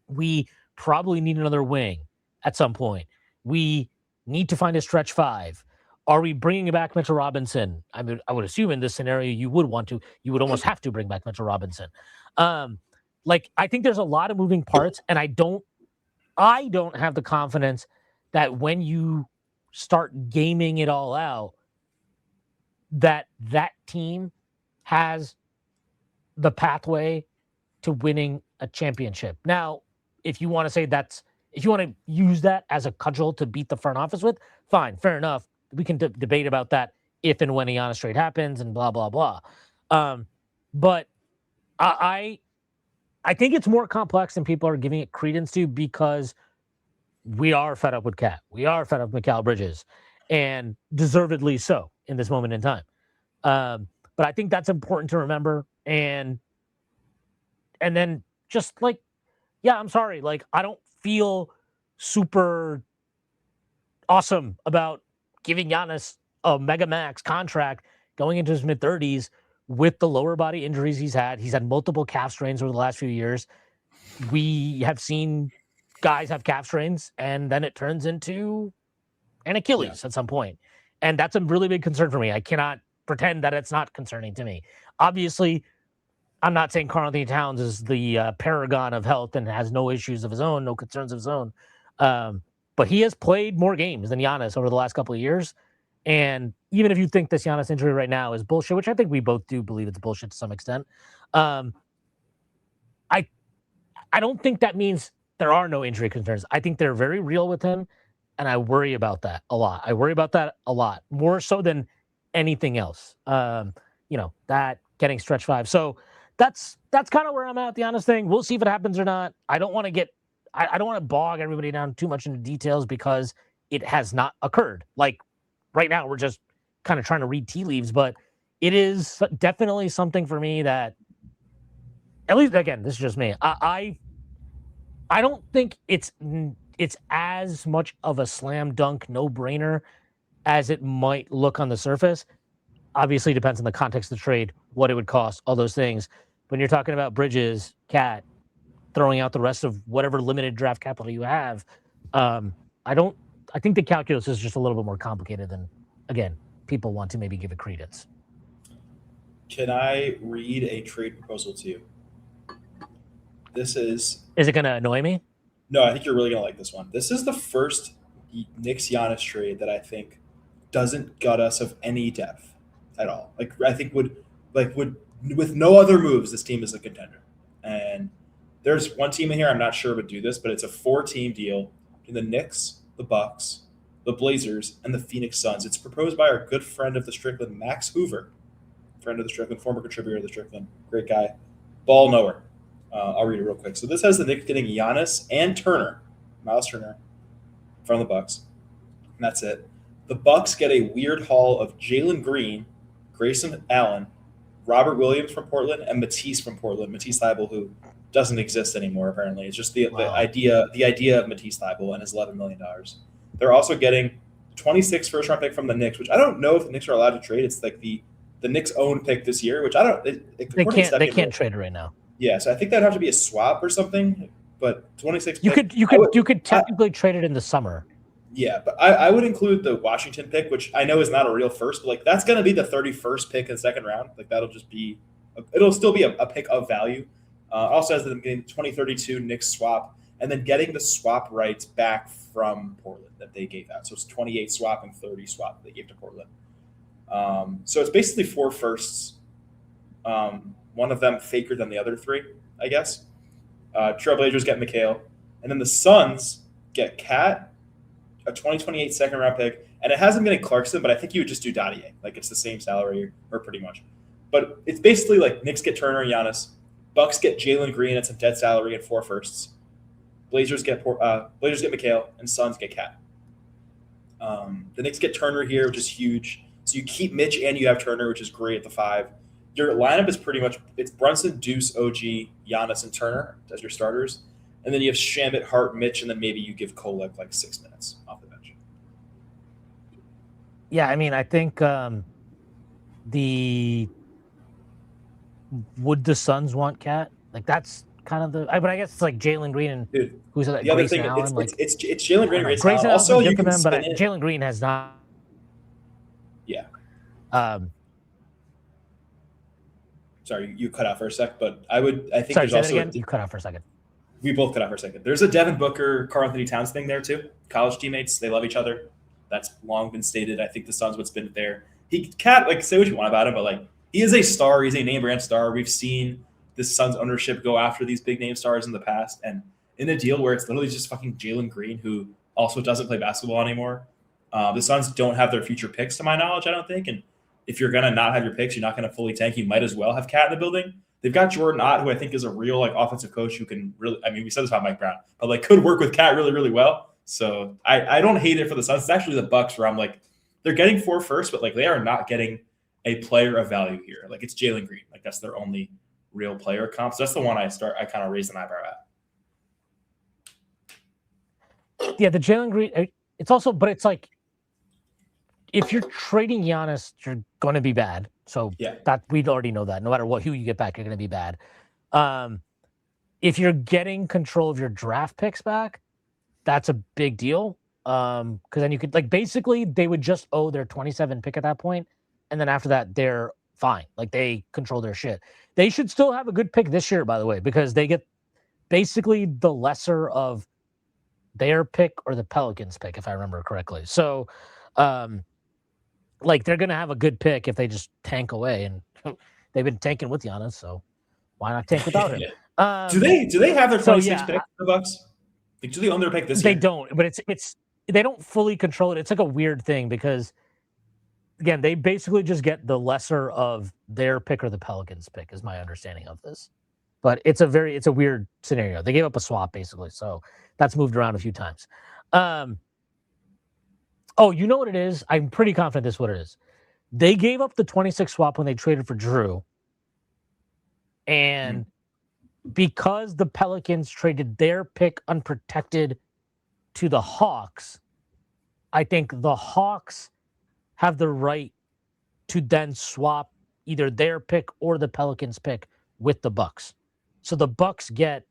We probably need another wing at some point. We need to find a stretch five. Are we bringing back Mitchell Robinson? I would assume in this scenario you would want to. You would almost have to bring back Mitchell Robinson. Like, I think there's a lot of moving parts, and I don't have the confidence that when you start gaming it all out, that team has the pathway to winning a championship. Now, if you want to use that as a cudgel to beat the front office with, fine, fair enough. We can debate about that if and when a Giannis trade happens and blah, blah, blah. But I think it's more complex than people are giving it credence to, because we are fed up with Cat. We are fed up with Mikal Bridges, and deservedly so in this moment in time. But I think that's important to remember. And then just like, yeah, I'm sorry. Like, I don't feel super awesome about giving Giannis a mega max contract going into his mid-30s with the lower body injuries he's had. He's had multiple calf strains over the last few years. We have seen guys have calf strains, and then it turns into an Achilles at some point. And that's a really big concern for me. I cannot pretend that it's not concerning to me. Obviously, I'm not saying Karl-Anthony Towns is the paragon of health and has no issues of his own, no concerns of his own. But he has played more games than Giannis over the last couple of years. And even if you think this Giannis injury right now is bullshit, which I think we both do believe it's bullshit to some extent, I don't think that means there are no injury concerns. I think they're very real with him, and I worry about that a lot. I worry about that a lot, more so than anything else. That getting stretch five. So that's kind of where I'm at the honest thing. We'll see if it happens or not. I don't want to bog everybody down too much into details, because it has not occurred. Like, right now, we're just kind of trying to read tea leaves, but it is definitely something for me that, at least, again, this is just me. I don't think it's as much of a slam dunk no brainer as it might look on the surface. Obviously, it depends on the context of the trade, what it would cost, all those things. When you're talking about Bridges, Cat, throwing out the rest of whatever limited draft capital you have, I think the calculus is just a little bit more complicated than, again, people want to maybe give it credence. Can I read a trade proposal to you? This is it going to annoy me? No, I think you're really going to like this one. This is the first Knicks Giannis trade that I think doesn't gut us of any depth at all. Like, I think would with no other moves, this team is a contender. And there's one team in here I'm not sure would do this, but it's a 4-team deal in the Knicks, the Bucks, the Blazers, and the Phoenix Suns. It's proposed by our good friend of the Strickland, Max Hoover, friend of the Strickland, former contributor of the Strickland, great guy, ball knower. I'll read it real quick. So this has the Knicks getting Giannis and Miles Turner, from the Bucks, and that's it. The Bucks get a weird haul of Jalen Green, Grayson Allen, Robert Williams from Portland, and Matisse from Portland. Matisse Thybulle, who doesn't exist anymore apparently. It's just the idea of Matisse Thybulle and his $11 million. They're also getting 26 first round pick from the Knicks, which I don't know if the Knicks are allowed to trade. It's like the Knicks' own pick this year, which I don't. They can't trade it right now. Yeah, so I think that'd have to be a swap or something. But 26. You could technically trade it in the summer. Yeah, but I would include the Washington pick, which I know is not a real first, but like that's going to be the 31st pick in the second round. Like that'll just be, it'll still be a pick of value. Also has them getting 2032 Knicks swap, and then getting the swap rights back from Portland that they gave out. So it's 28 swap and 30 swap they gave to Portland. So it's basically 4 firsts. One of them faker than the other 3, I guess. Trailblazers get Mikal. And then the Suns get Cat, a 2028 second round pick, and it hasn't been a Clarkson, but I think you would just do Dottier. Like it's the same salary or pretty much. But it's basically like Knicks get Turner and Giannis, Bucks get Jalen Green at some dead salary and 4 firsts. Blazers get McHale, and Suns get Cat. The Knicks get Turner here, which is huge. So you keep Mitch and you have Turner, which is great at the 5. Your lineup is pretty much it's Brunson, Deuce, OG, Giannis, and Turner as your starters. And then you have Shamet, Hart, Mitch, and then maybe you give Kolek like 6 minutes off the bench. Yeah, I mean, I think would the Suns want Cat? Like that's kind of but I guess it's like Jalen Green and Dude, who's that? the other Grayson thing, Allen. it's Jalen Green and Grayson Allen. Grayson Also, Allen's you good for can them, but spin it. Jalen Green has not. Yeah. Um, Sorry, you cut out for a sec, but I think sorry, there's say also that again? You cut out for a second. We both cut out for a second. There's a Devin Booker, Karl Anthony Towns thing there too. College teammates, they love each other. That's long been stated. I think the Suns would spin it there. He can't like say what you want about him, but like he is a star. He's a name brand star. We've seen the Suns ownership go after these big name stars in the past, and in a deal where it's literally just fucking Jalen Green, who also doesn't play basketball anymore. The Suns don't have their future picks, to my knowledge, I don't think. And if you're gonna not have your picks, you're not gonna fully tank. You might as well have Cat in the building. They've got Jordan Ott, who I think is a real like offensive coach who can really. I mean, we said this about Mike Brown, but like could work with Cat really, really well. So I don't hate it for the Suns. It's actually the Bucks where I'm like, they're getting 4 firsts, but like they are not getting a player of value here. Like it's Jalen Green. Like that's their only real player comp. So that's the one I kind of raised an eyebrow at. Yeah, the Jalen Green. It's also, but it's like if you're trading Giannis, you're going to be bad. So yeah, that we'd already know that. No matter who you get back, you're going to be bad. If you're getting control of your draft picks back, that's a big deal. Because then you could like basically they would just owe their 27 pick at that point, and then after that they're fine. Like they control their shit. They should still have a good pick this year, by the way, because they get basically the lesser of their pick or the Pelicans pick, if I remember correctly. So, like they're gonna have a good pick if they just tank away, and they've been tanking with Giannis, so why not tank without him? Yeah. Do they have their 26 pick, the Bucks? Like, do they own their pick this year? They don't, but it's they don't fully control it. It's like a weird thing because again, they basically just get the lesser of their pick or the Pelicans pick, is my understanding of this. But it's a weird scenario. They gave up a swap basically, so that's moved around a few times. Oh, you know what it is? I'm pretty confident this is what it is. They gave up the 26 swap when they traded for Drew. And because the Pelicans traded their pick unprotected to the Hawks, I think the Hawks have the right to then swap either their pick or the Pelicans pick with the Bucks. So the Bucks get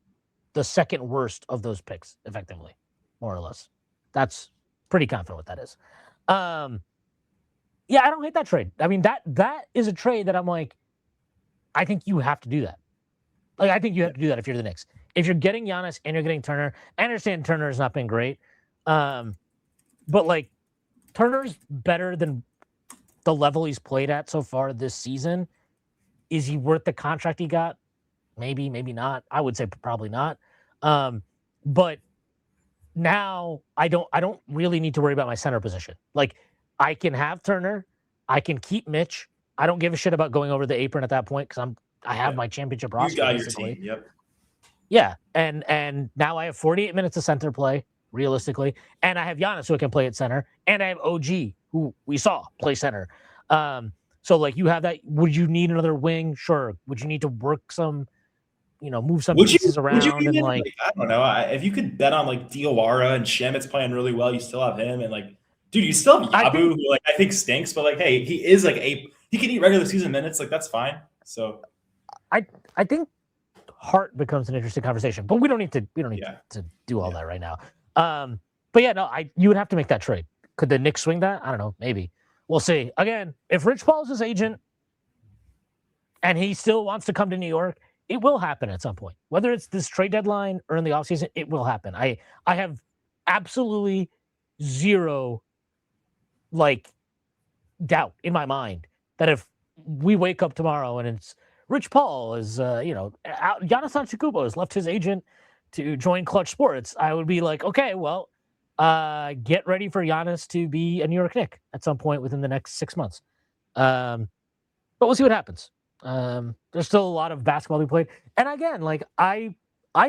the second worst of those picks, effectively, more or less. That's pretty confident what that is. Yeah, I don't hate that trade. I mean, that is a trade that I'm like, I think you have to do that. Like, I think you have to do that if you're the Knicks. If you're getting Giannis and you're getting Turner, I understand Turner has not been great. But like, Turner's better than the level he's played at so far this season. Is he worth the contract he got? Maybe, maybe not. I would say probably not. But now I don't really need to worry about my center position. Like, I can have Turner. I can keep Mitch. I don't give a shit about going over the apron at that point because I have my championship roster. You got basically. your team. Yep. Yeah, and now I have 48 minutes of center play, realistically, and I have Giannis who can play at center, and I have OG who we saw play center. So like you have that. Would you need another wing? Sure. Would you need to work some, move some pieces around and like I don't know. If you could bet on like Diawara and Shemit's playing really well, you still have him, and like, dude, you still have Yabu, who like I think stinks, but like, hey, he is like he can eat regular season minutes, like that's fine. So I think Hart becomes an interesting conversation, but we don't need to do all that right now. But yeah, no, you would have to make that trade. Could the Knicks swing that? I don't know, maybe. We'll see. Again, if Rich Paul is his agent and he still wants to come to New York, it will happen at some point. Whether it's this trade deadline or in the offseason, it will happen. I have absolutely zero like doubt in my mind that if we wake up tomorrow and it's Rich Paul is, Giannis Antetokounmpo has left his agent to join Clutch Sports, I would be like, okay, well, Get ready for Giannis to be a New York Knick at some point within the next 6 months. But we'll see what happens. There's still a lot of basketball to be played. And again, like I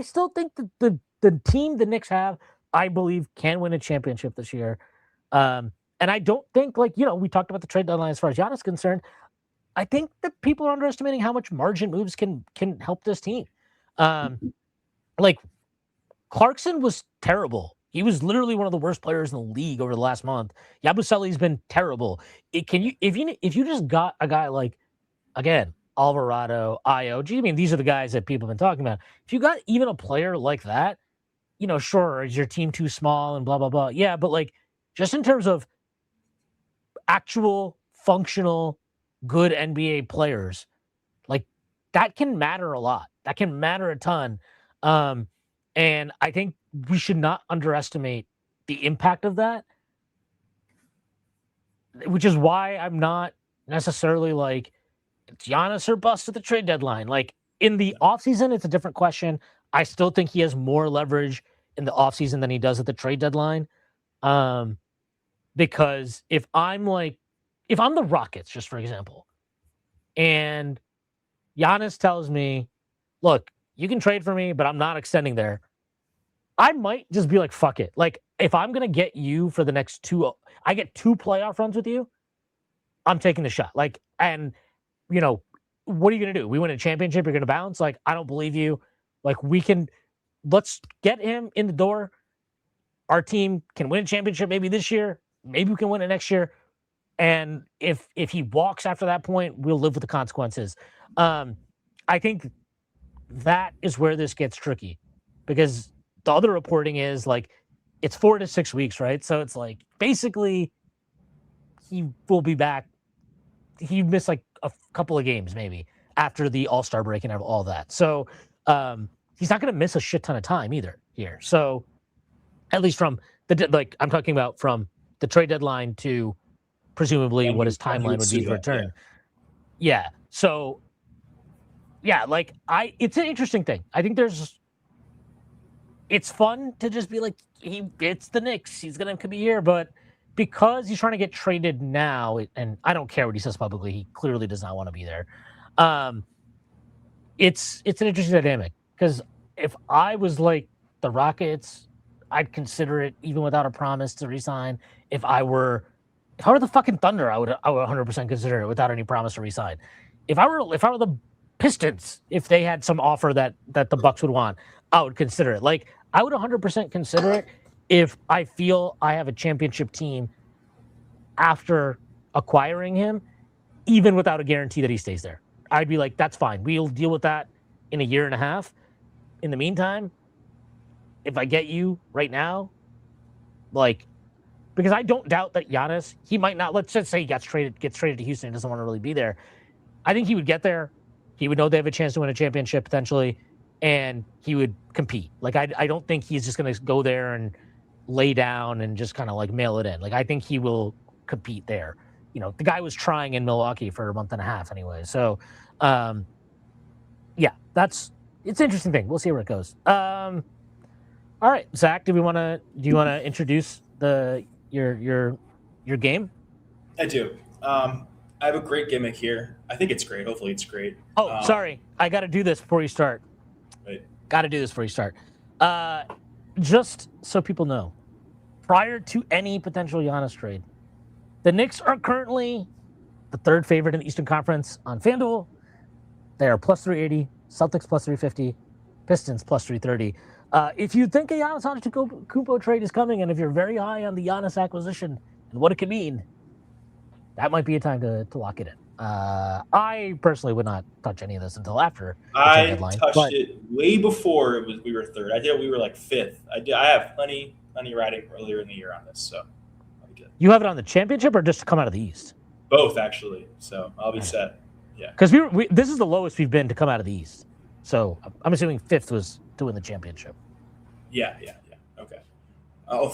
still think that the team the Knicks have, I believe, can win a championship this year. And I don't think, like, we talked about the trade deadline as far as Giannis is concerned. I think that people are underestimating how much margin moves can help this team. Like Clarkson was terrible. He was literally one of the worst players in the league over the last month. Yabusele's been terrible. If you just got a guy like, again, Alvarado, IOG, I mean, these are the guys that people have been talking about. If you got even a player like that, sure, is your team too small and blah, blah, blah. Yeah, but like just in terms of actual functional good NBA players, like that can matter a lot. That can matter a ton. And I think we should not underestimate the impact of that, which is why I'm not necessarily like it's Giannis or bust at the trade deadline. Like in the offseason, it's a different question. I still think he has more leverage in the offseason than he does at the trade deadline. Because if I'm the Rockets, just for example, and Giannis tells me, look, you can trade for me, but I'm not extending there, I might just be like, fuck it. Like, if I'm going to get you for the next I get 2 playoff runs with you, I'm taking the shot. Like, and, what are you going to do? We win a championship, you're going to bounce? Like, I don't believe you. Like, let's get him in the door. Our team can win a championship maybe this year. Maybe we can win it next year. And if he walks after that point, we'll live with the consequences. I think that is where this gets tricky, because the other reporting is like it's 4 to 6 weeks, right? So it's like basically he will be back. He missed like a couple of games maybe after the All-Star break and all that. So he's not going to miss a shit ton of time either here. So at least from I'm talking about from the trade deadline to presumably what his timeline would be to return. Yeah. So yeah, it's an interesting thing. I think it's fun to just be like, it's the Knicks. He's going to be here, but because he's trying to get traded now, and I don't care what he says publicly, he clearly does not want to be there. It's an interesting dynamic, because if I was like the Rockets, I'd consider it even without a promise to resign. If I were the fucking Thunder, I would 100% consider it without any promise to resign. If I were the Pistons, if they had some offer that the Bucks would want, I would consider it. Like, I would 100% consider it if I feel I have a championship team after acquiring him, even without a guarantee that he stays there. I'd be like, that's fine. We'll deal with that in a year and a half. In the meantime, if I get you right now, like, because I don't doubt that Giannis, he might not, let's just say he gets traded to Houston and doesn't want to really be there. I think he would get there. He would know they have a chance to win a championship potentially, and he would compete. Like, I don't think he's just going to go there and lay down and just kind of like mail it in. Like, I think he will compete there. The guy was trying in Milwaukee for a month and a half anyway. So, yeah, it's an interesting thing. We'll see where it goes. All right, Zach, do you want to introduce your game? I do. I have a great gimmick here. I think it's great. Hopefully it's great. Oh, sorry. I got to do this before you start. Right. Got to do this before you start. Just so people know, prior to any potential Giannis trade, the Knicks are currently the third favorite in the Eastern Conference on FanDuel. They are plus 380, Celtics plus 350, Pistons plus 330. If you think a Giannis Antetokounmpo trade is coming, and if you're very high on the Giannis acquisition and what it could mean, that might be a time to lock it in. I personally would not touch any of this until after the trade deadline. I touched it way before we were third. I did. We were like fifth. I have plenty riding earlier in the year on this, so I'll be good. You have it on the championship or just to come out of the East? Both, actually. So I'll be set. Yeah. Because this is the lowest we've been to come out of the East. So I'm assuming fifth was to win the championship. Yeah. Okay.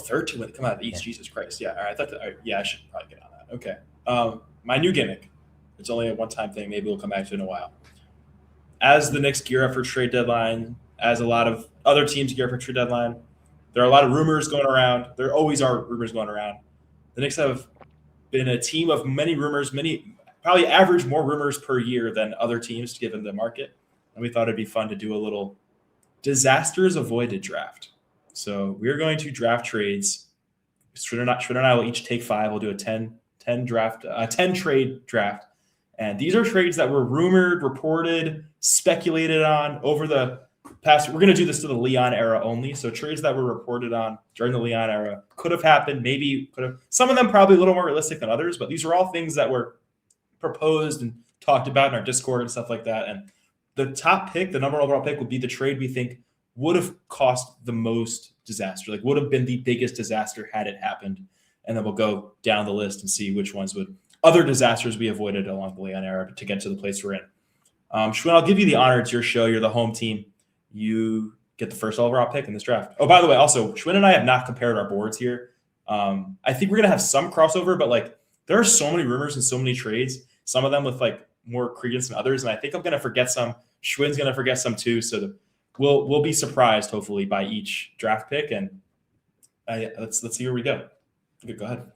Third to come out of the East. Yeah. Jesus Christ. Yeah. All right. I thought I should probably get on that. Okay. My new gimmick. It's only a one-time thing. Maybe we'll come back to it in a while. As the Knicks gear up for trade deadline, as a lot of other teams gear up for trade deadline, There are a lot of rumors going around. There always are rumors going around. The Knicks have been a team of many rumors, probably average more rumors per year than other teams given the market. And we thought it'd be fun to do a little disasters avoided draft. So we're going to draft trades. Shwin and I will each take 5. We'll do a 10 trade draft. And these are trades that were rumored, reported, speculated on over the past. We're going to do this to the Leon era only. So trades that were reported on during the Leon era could have happened, maybe could have. Some of them probably a little more realistic than others, but these are all things that were proposed and talked about in our Discord and stuff like that. And the top pick, the number one overall pick, would be the trade we think would have cost the most disaster, like would have been the biggest disaster had it happened. And then we'll go down the list and see which ones would other disasters we avoided along the Leon era to get to the place we're in. Shwin, I'll give you the honor. It's your show. You're the home team. You get the first overall pick in this draft. Oh, by the way, also, Shwin and I have not compared our boards here. I think we're going to have some crossover, but like there are so many rumors and so many trades, some of them with like more credence than others. And I think I'm going to forget some. Shwin's going to forget some too. So we'll be surprised, hopefully, by each draft pick. And let's see where we go. Okay, go ahead.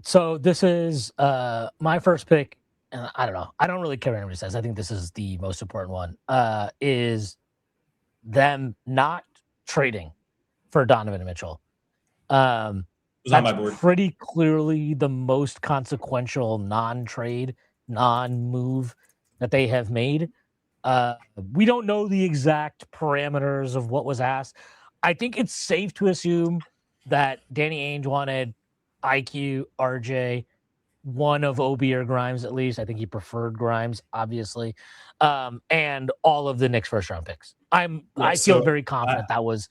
So this is my first pick. And I don't know. I don't really care what anybody says. I think this is the most important one. Is them not trading for Donovan Mitchell. It was on my board. Pretty clearly the most consequential non-trade, non-move that they have made. We don't know the exact parameters of what was asked. I think it's safe to assume that Danny Ainge wanted IQ, RJ, one of Obi or Grimes at least. I think he preferred Grimes, obviously, and all of the Knicks first-round picks. I feel very confident that was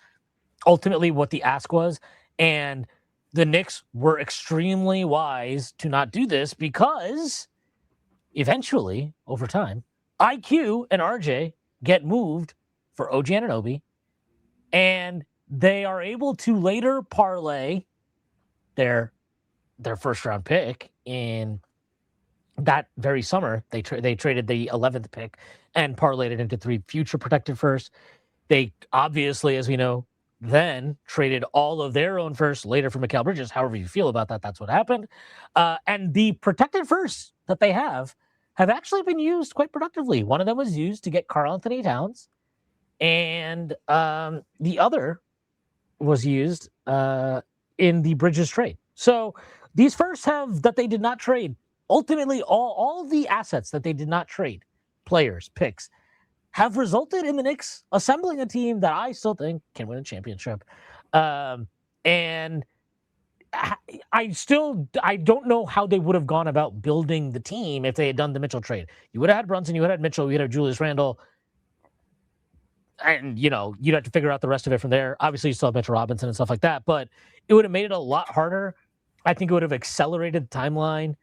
ultimately what the ask was, and the Knicks were extremely wise to not do this because eventually, over time, IQ and RJ get moved for OG Anunoby, and they are able to later parlay their first-round pick in that very summer. They traded the 11th pick and parlayed it into 3 future protected firsts. They obviously, as we know, then traded all of their own firsts later for Mikal Bridges. However you feel about that, that's what happened. And the protected firsts that they have actually been used quite productively. One of them was used to get Karl Anthony Towns, and the other was used in the Bridges trade. So these firsts that they did not trade, ultimately all the assets that they did not trade, players, picks, have resulted in the Knicks assembling a team that I still think can win a championship. And I don't know how they would have gone about building the team if they had done the Mitchell trade. You would have had Brunson, you would have had Mitchell, you would have Julius Randle, and you'd have to figure out the rest of it from there. Obviously, you still have Mitchell Robinson and stuff like that, but it would have made it a lot harder. I think it would have accelerated the timeline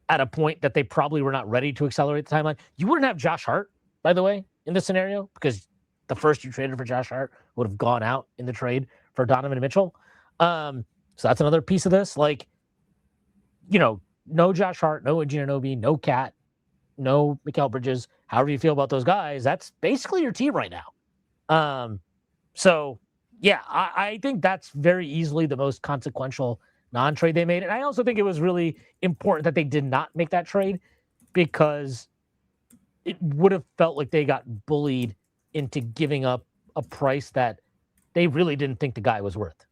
at a point that they probably were not ready to accelerate the timeline. You wouldn't have Josh Hart, by the way, in this scenario, because the first you traded for Josh Hart would have gone out in the trade for Donovan Mitchell. So that's another piece of this. Like, no Josh Hart, no Anunoby, no Cat, no Mikal Bridges. However you feel about those guys, that's basically your team right now. So, yeah, I think that's very easily the most consequential non-trade they made. And I also think it was really important that they did not make that trade because it would have felt like they got bullied into giving up a price that they really didn't think the guy was worth.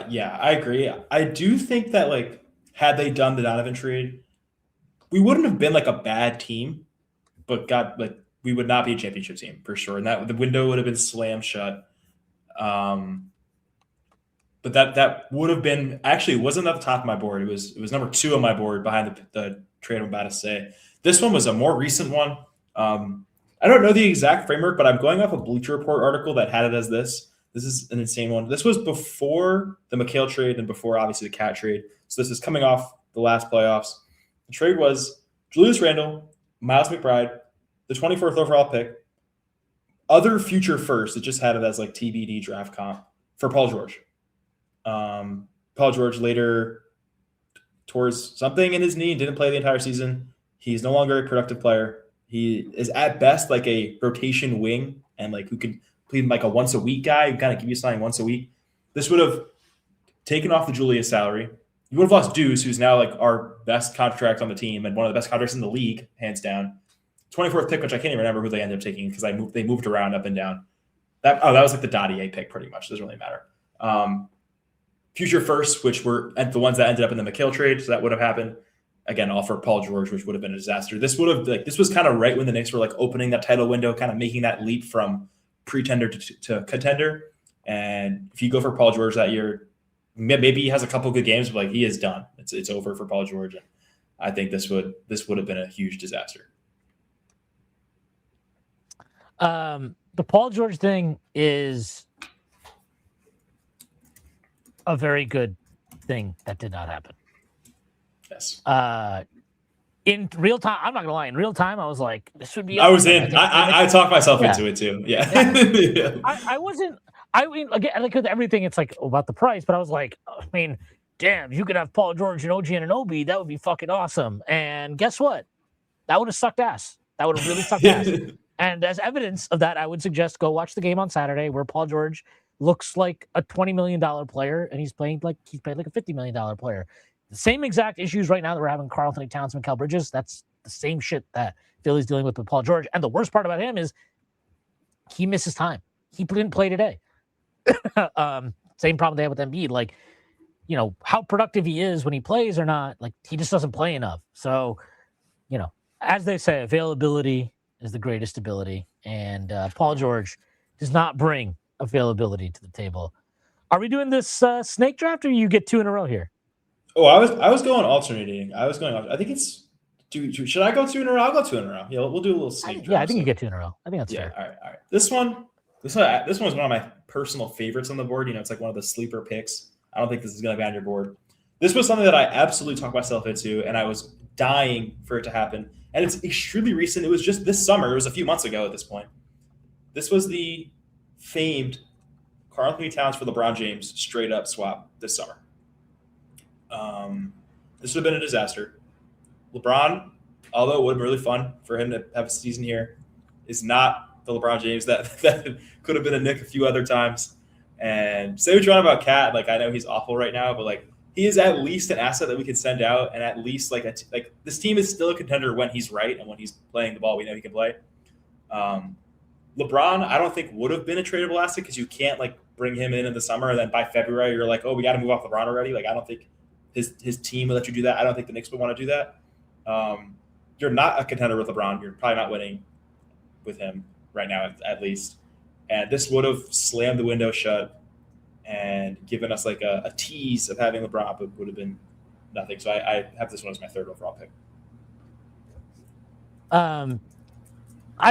Yeah, I agree. I do think that, like, had they done the Donovan trade, we wouldn't have been like a bad team, but we would not be a championship team for sure. And that the window would have been slammed shut. But that would have been, actually, it wasn't at the top of my board. It was number 2 on my board behind the trade I'm about to say. This one was a more recent one. I don't know the exact framework, but I'm going off a Bleacher Report article that had it as this. This is an insane one. This was before the Mikal trade and before, obviously, the Cat trade. So this is coming off the last playoffs. The trade was Julius Randle, Miles McBride, the 24th overall pick, other future first. It just had it as like TBD draft comp for Paul George. Paul George later tore something in his knee and didn't play the entire season. He's no longer a productive player. He is at best like a rotation wing and like who can being like a once a week guy, kind of give you something once a week. This would have taken off the Julius salary. You would have lost Deuce, who's now like our best contract on the team and one of the best contracts in the league, hands down. 24th pick, which I can't even remember who they ended up taking because they moved around up and down. That was like the Dottier pick pretty much. Doesn't really matter. Future firsts, which were the ones that ended up in the McHale trade, so that would have happened. Again, all for Paul George, which would have been a disaster. This was kind of right when the Knicks were like opening that title window, kind of making that leap from pretender to contender. And if you go for Paul George that year, maybe he has a couple good games, but like he is done. It's over for Paul George, and I think this would have been a huge disaster. The Paul George thing is a very good thing that did not happen. Yes. In real time, I'm not gonna lie. In real time, I was like, "This would be." I was in. I talked myself into it too. Yeah. Yeah. I wasn't. I mean, again, like with everything, it's like about the price. But I was like, I mean, damn, you could have Paul George and OG Anunoby. That would be fucking awesome. And guess what? That would have sucked ass. That would have really sucked ass. And as evidence of that, I would suggest go watch the game on Saturday where Paul George looks like a $20 million player and he's paid like a $50 million player. The same exact issues right now that we're having Karl Anthony Towns and Mikal Bridges. That's the same shit that Philly's dealing with Paul George. And the worst part about him is he misses time. He didn't play today. Same problem they have with Embiid. Like, you know, how productive he is when he plays or not, like he just doesn't play enough. So, you know, as they say, availability is the greatest ability. And Paul George does not bring availability to the table. Are we doing this snake draft or you get two in a row here? Oh, I was going alternating. I think it's should I go two in a row? I'll go two in a row. Yeah, we'll do a little snake draft. Yeah, I think you get two in a row. I think that's fair. All right. This one was one of my personal favorites on the board. You know, it's like one of the sleeper picks. I don't think this is going to be on your board. This was something that I absolutely talked myself into, and I was dying for it to happen. And it's extremely recent. It was just this summer. It was a few months ago at this point. This was the famed Karl Anthony Towns for LeBron James straight up swap this summer. This would have been a disaster. LeBron, although it would have been really fun for him to have a season here, is not the LeBron James that could have been a Knick a few other times. And say what you want about Cat, like I know he's awful right now, but like he is at least an asset that we could send out, and at least like this team is still a contender when he's right and when he's playing the ball we know he can play. LeBron, I don't think would have been a tradable asset because you can't like bring him in the summer and then by February you're like, oh, we got to move off LeBron already. Like I don't think his team will let you do that. I don't think the Knicks would want to do that. You're not a contender with LeBron. You're probably not winning with him right now, at least. And this would have slammed the window shut and given us like a tease of having LeBron, but would have been nothing. So I have this one as my third overall pick. I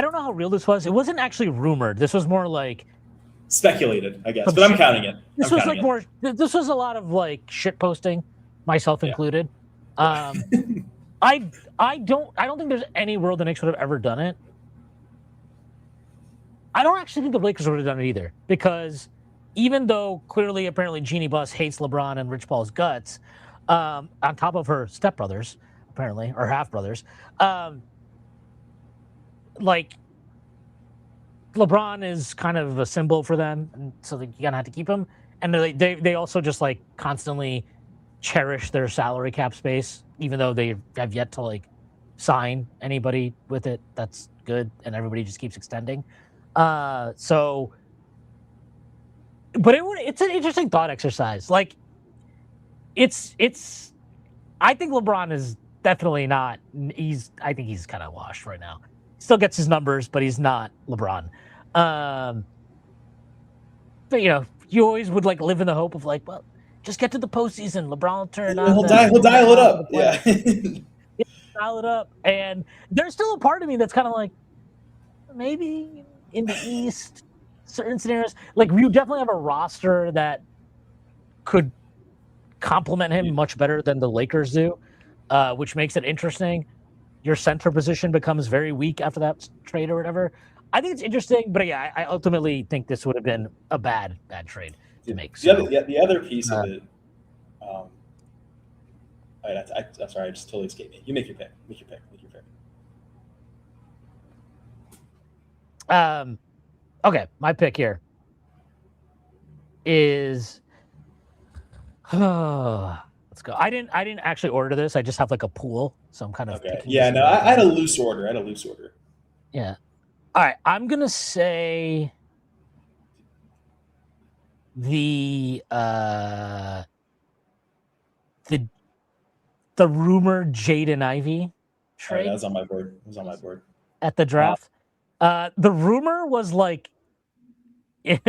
don't know how real this was. It wasn't actually rumored. This was more like speculated, I guess, but I'm counting it. This was like more. This was a lot of like shit posting, myself included. I don't think there's any world the Knicks would have ever done it. I don't actually think the Lakers would have done it either, because even though clearly, apparently, Jeannie Buss hates LeBron and Rich Paul's guts, on top of her stepbrothers, apparently, or half brothers, like LeBron is kind of a symbol for them, and so you gotta have to keep him. And they also just like constantly cherish their salary cap space, even though they have yet to like sign anybody with it. That's good, and everybody just keeps extending. So, but it's an interesting thought exercise. Like, it's. I think LeBron is definitely not. I think he's kind of washed right now. Still gets his numbers, but he's not LeBron. But you know, you always would like live in the hope of like, well, just get to the postseason. LeBron will turn on. He'll dial it up. Yeah. Dial it up. And there's still a part of me that's kind of like, maybe in the East, certain scenarios, like you definitely have a roster that could complement him much better than the Lakers do, which makes it interesting. Your center position becomes very weak after that trade or whatever. I think it's interesting, but yeah, I ultimately think this would have been a bad trade to make. So, the other piece of it. I'm sorry, I just totally escaped me. You make your pick. Okay, my pick here is let's go. I didn't actually order this. I just have like a pool, so I'm kind of Okay. picking Yeah, this no, I had a randomly. loose order. Yeah. All right, I'm gonna say the the the rumored Jaden Ivey Oh, yeah, that trade was on my board. It was on my board. at the Uh, draft. The rumor was like if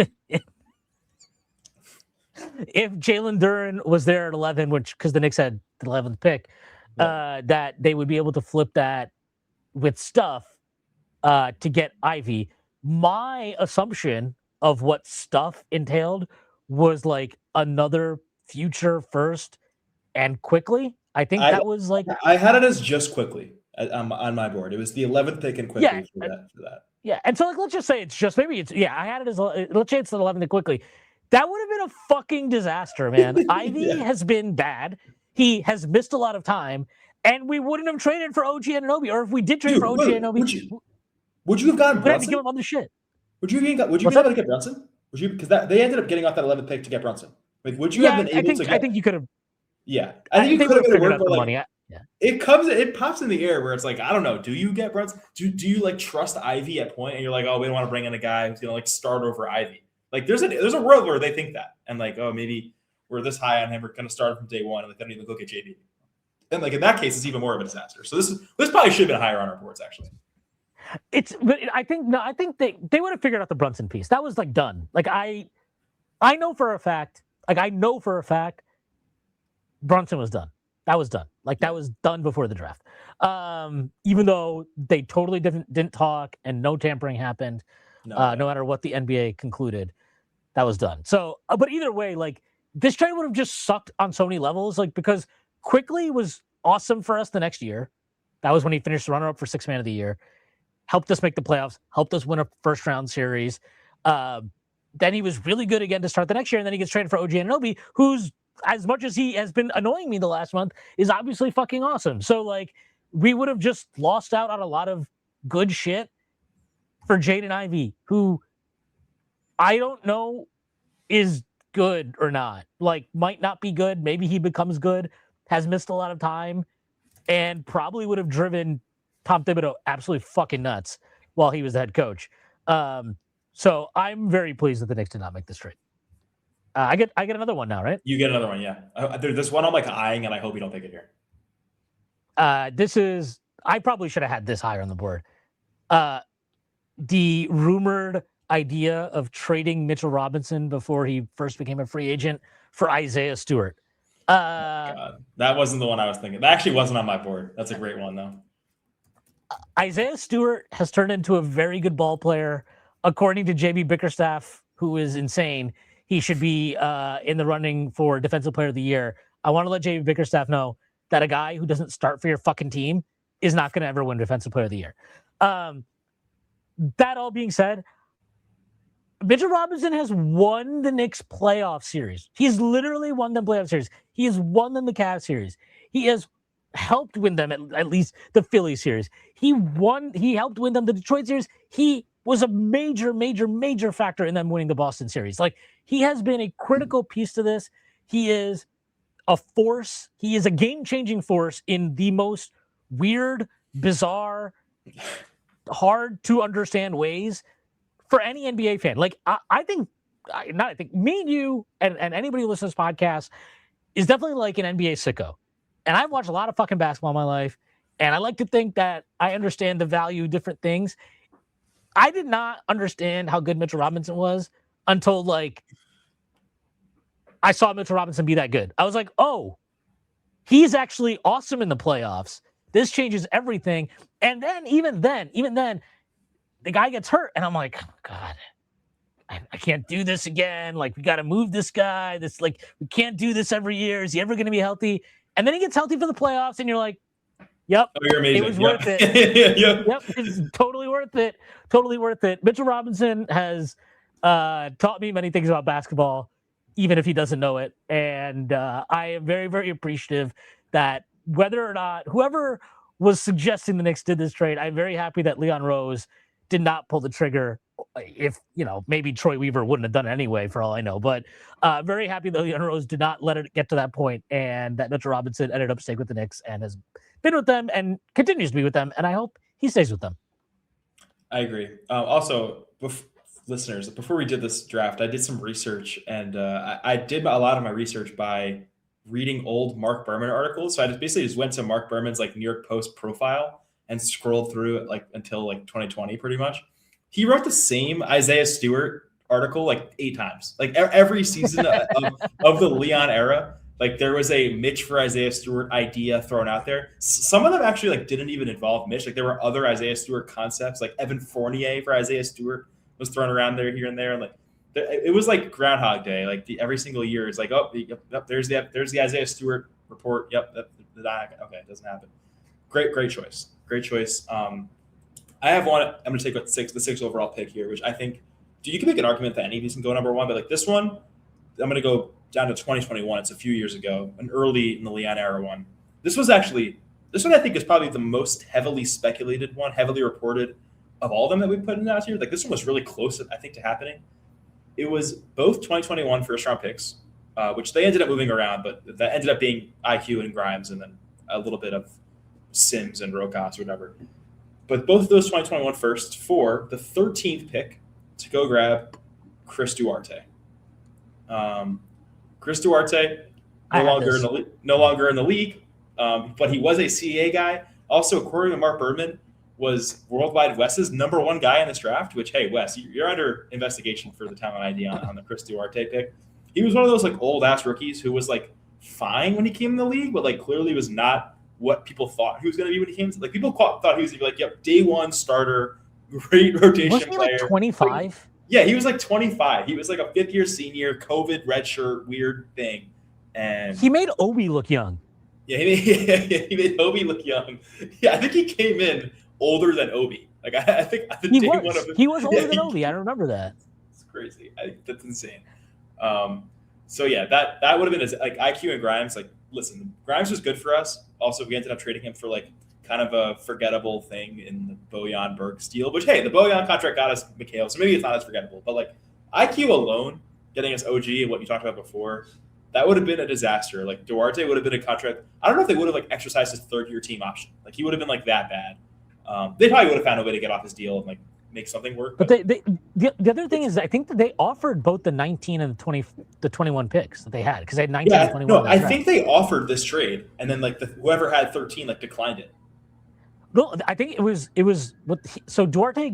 Jalen Duren was there at 11, which because the Knicks had the 11th pick, yeah. that they would be able to flip that with stuff to get Ivy. My assumption of what stuff entailed was like another future first and quickly. I think I that was like I had it as just quickly on my board. It was the 11th pick and yeah, quickly for that. yeah. And so like let's just say it's just maybe it's yeah. I had it as let's say it's the 11th quickly. That would have been a fucking disaster, man. Ivy Yeah. has been bad. He has missed a lot of time, and we wouldn't have traded for OG Anunoby, or if we did trade for Dude, OG wait, Anunoby, would you have gotten we would have to give Brunson? him other shit. Would you What's be able that? to get Brunson? Would you, because that they ended up getting off that 11th pick to get Brunson. Like, would you have Yeah, been able to I get? think you could have. Yeah, I think you They could would have have made it figured work, out but the like money. Yeah. it pops in the air where it's like, I don't know. Do you get Brunson? Do you like trust Ivy at point? And you're like, oh, we don't want to bring in a guy who's gonna like start over Ivy. Like there's a world where they think that, and like, oh, maybe we're this high on him, we're gonna start from day one, and like they don't even look at JB. And like in that case, it's even more of a disaster. So this probably should have been higher on our boards actually. But I think no, I think they would have figured out the Brunson piece. That was like done. Like I know for a fact, Brunson was done. That was done. Like that was done before the draft. Even though they totally didn't talk and no tampering happened, no matter what the NBA concluded, that was done. So, but either way, like this trade would have just sucked on so many levels. Like because Quickly was awesome for us the next year. That was when he finished runner-up for Sixth Man of the Year. Helped us make the playoffs. Helped us win a first-round series. Then he was really good again to start the next year, and then he gets traded for OG Anunoby, who's as much as he has been annoying me the last month, is obviously fucking awesome. So like we would have just lost out on a lot of good shit for Jaden Ivey, who I don't know is good or not. Like might not be good. Maybe he becomes good. Has missed a lot of time, and probably would have driven Tom Thibodeau absolutely fucking nuts while he was the head coach. So I'm very pleased that the Knicks did not make this trade. I get another one now, right? You get another one, yeah. There's one I'm like eyeing, and I hope you don't take it here. This is I probably should have had this higher on the board. The rumored idea of trading Mitchell Robinson before he first became a free agent for Isaiah Stewart. God, that wasn't the one I was thinking. That actually wasn't on my board. That's a great one, though. Isaiah Stewart has turned into a very good ball player. According to JB Bickerstaff, who is insane, he should be in the running for Defensive Player of the Year. I want to let JB Bickerstaff know that a guy who doesn't start for your fucking team is not going to ever win Defensive Player of the Year. That all being said, Mitchell Robinson has won the Knicks playoff series. He's literally won them playoff series. He has won them the Cavs series. He has helped win them at least the Philly series. He helped win them the Detroit series. He was a major factor in them winning the Boston series. Like he has been a critical piece to this. He is a force. He is a game-changing force in the most weird, bizarre, hard to understand ways for any NBA fan. Like I think me and you and anybody who listens to this podcast is definitely like an NBA sicko. And I've watched a lot of fucking basketball in my life. And I like to think that I understand the value of different things. I did not understand how good Mitchell Robinson was until like I saw Mitchell Robinson be that good. I was like, oh, he's actually awesome in the playoffs. This changes everything. And then even then, the guy gets hurt, and I'm like, oh, God, I can't do this again. Like, we got to move this guy. We can't do this every year. Is he ever going to be healthy? And then he gets healthy for the playoffs, and you're like, yep, Oh, you're amazing. It was worth it. Yep, it's totally worth it. Totally worth it. Mitchell Robinson has taught me many things about basketball, even if he doesn't know it. And I am very, very appreciative that whether or not whoever was suggesting the Knicks did this trade, I'm very happy that Leon Rose did not pull the trigger if, maybe Troy Weaver wouldn't have done it anyway, for all I know. But very happy that Leon Rose did not let it get to that point, and that Mitchell Robinson ended up staying with the Knicks and has been with them and continues to be with them. And I hope he stays with them. I agree. Also, listeners, before we did this draft, I did some research, and I did a lot of my research by reading old Mark Berman articles. So I just went to Mark Berman's New York Post profile and scrolled through it until 2020, pretty much. He wrote the same Isaiah Stewart article 8 times. Every season of the Leon era, there was a Mitch for Isaiah Stewart idea thrown out there. Some of them actually didn't even involve Mitch. There were other Isaiah Stewart concepts, like Evan Fournier for Isaiah Stewart was thrown around there here and there. And it was like Groundhog Day. Every single year is yep, there's the Isaiah Stewart report. Yep, okay, it doesn't happen. Great choice. I have one. I'm going to take the sixth overall pick here, which I think you can make an argument that any of these can go number one, but this one, I'm going to go down to 2021. It's a few years ago, an early in the Leon era one. This one I think is probably the most heavily speculated one, heavily reported of all of them that we put in out here. This one was really close, I think, to happening. It was both 2021 first round picks, which they ended up moving around, but that ended up being IQ and Grimes, and then a little bit of Sims and Rokas or whatever. But both of those 2021 firsts for the 13th pick to go grab Chris Duarte. Chris Duarte, no longer in the league, but he was a CAA guy. Also, according to Mark Berman, was Worldwide Wes's number one guy in this draft, which, hey, Wes, you're under investigation for the talent ID on the Chris Duarte pick. He was one of those old-ass rookies who was fine when he came in the league, but clearly was not what people thought he was going to be when he came. People thought he was going to be yep, day one starter, great rotation Wasn't he player. 25? Yeah, he was 25. He was a fifth-year senior, COVID redshirt, weird thing. And he made Obi look young. Yeah, he made Obi look young. Yeah, I think he came in older than Obi. I think he was older than Obi. I remember that. It's crazy. That's insane. So yeah, that would have been IQ and Grimes. Listen, Grimes was good for us. Also, we ended up trading him for kind of a forgettable thing in the Bojan Berg deal. Which, hey, the Bojan contract got us Mikhail, so maybe it's not as forgettable. But IQ alone, getting us OG and what you talked about before, that would have been a disaster. Duarte would have been a contract. I don't know if they would have exercised his third-year team option. He would have been that bad. They probably would have found a way to get off his deal and make something work. But the other thing is, I think that they offered both the 19 and the 21 picks that they had, because they had 19 and 21. No, I think they offered this trade, and then whoever had 13 declined it. No, I think it was so Duarte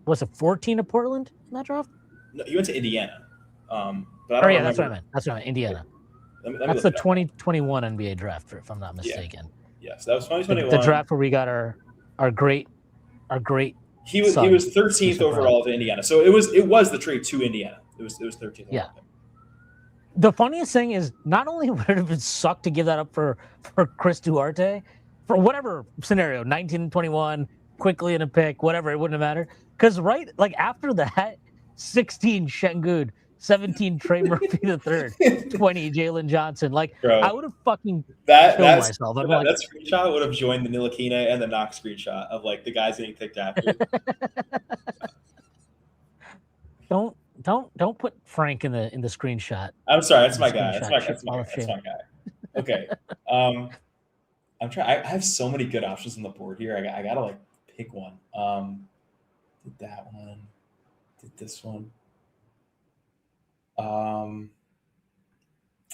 was it 14 to Portland in that draft? No, you went to Indiana. But I don't remember. That's what I meant. Indiana. That's the 2021 NBA draft, if I'm not mistaken. Yes, that was 2021. The draft where we got our great. He was 13th overall to Indiana, so it was the trade to Indiana. It was 13th. Yeah. The funniest thing is, not only would it have sucked to give that up for Chris Duarte, for whatever scenario, 19, 21, quickly in a pick, whatever, it wouldn't have mattered. Because after that, 16 Şengün, 17 Trey Murphy III, 20 Jalen Johnson. Bro, I would have fucking killed myself. That screenshot would have joined the Ntilikina and the Knox screenshot of the guys getting picked after. Don't put Frank in the screenshot. I'm sorry, that's my guy. That's my guy. Okay. I'm trying. I have so many good options on the board here. I gotta pick one. Did that one? Did this one?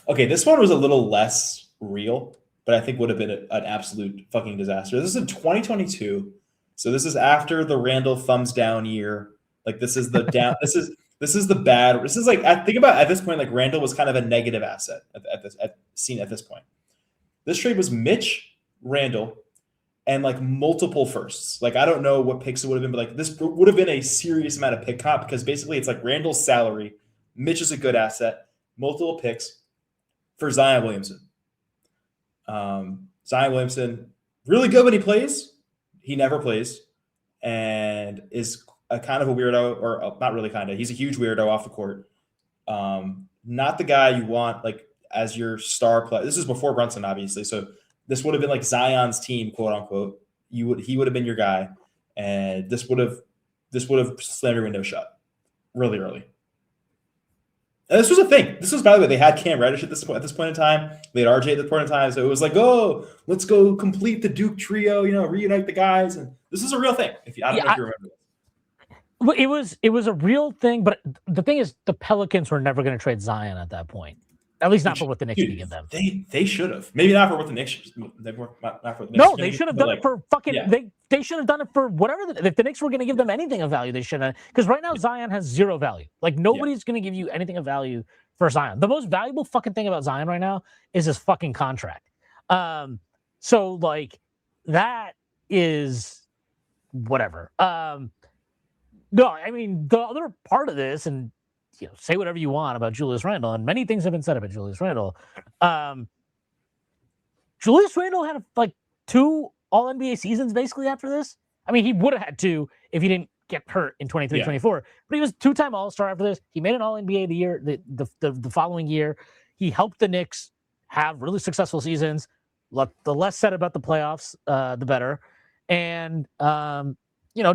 Okay, this one was a little less real, but I think would have been an absolute fucking disaster. This is in 2022, so this is after the Randall thumbs down year. This is the down. This is the bad. This is I think about at this point, Randall was kind of a negative asset at this point. This trade was Mitch, Randall, and multiple firsts. I don't know what picks it would have been, but this would have been a serious amount of pick comp, because basically it's Randall's salary. Mitch is a good asset, multiple picks for Zion Williamson. Zion Williamson, really good when he plays. He never plays, and is a kind of a weirdo, or not really kind of. He's a huge weirdo off the court. Not the guy you want as your star player. This is before Brunson, obviously. So this would have been Zion's team, quote unquote. He would have been your guy, and this would have slammed your window shut. really early. And this was a thing. This was, by the way, they had Cam Reddish at this point in time. They had RJ at this point in time. So it was like, oh, let's go complete the Duke trio, reunite the guys. And this is a real thing. I don't know if you remember this. It was a real thing, but the thing is, the Pelicans were never going to trade Zion at that point. At least not for what the Knicks could give them. They should have. Maybe not for what the Knicks. Not for the Knicks. No, they should have done it for fucking. Yeah. They should have done it for whatever. If the Knicks were going to give them anything of value, they should have. Because right now Zion has zero value. Like nobody's going to give you anything of value for Zion. The most valuable fucking thing about Zion right now is his fucking contract. So like that is whatever. No, I mean the other part of this, and say whatever you want about Julius Randle, and many things have been said about Julius Randle. Julius Randle had like 2 All-NBA seasons basically after this. I mean, he would have had 2 if he didn't get hurt in 23-24. But he was 2-time All-Star after this. He made an All-NBA the following year. He helped the Knicks have really successful seasons. The less said about the playoffs, the better. And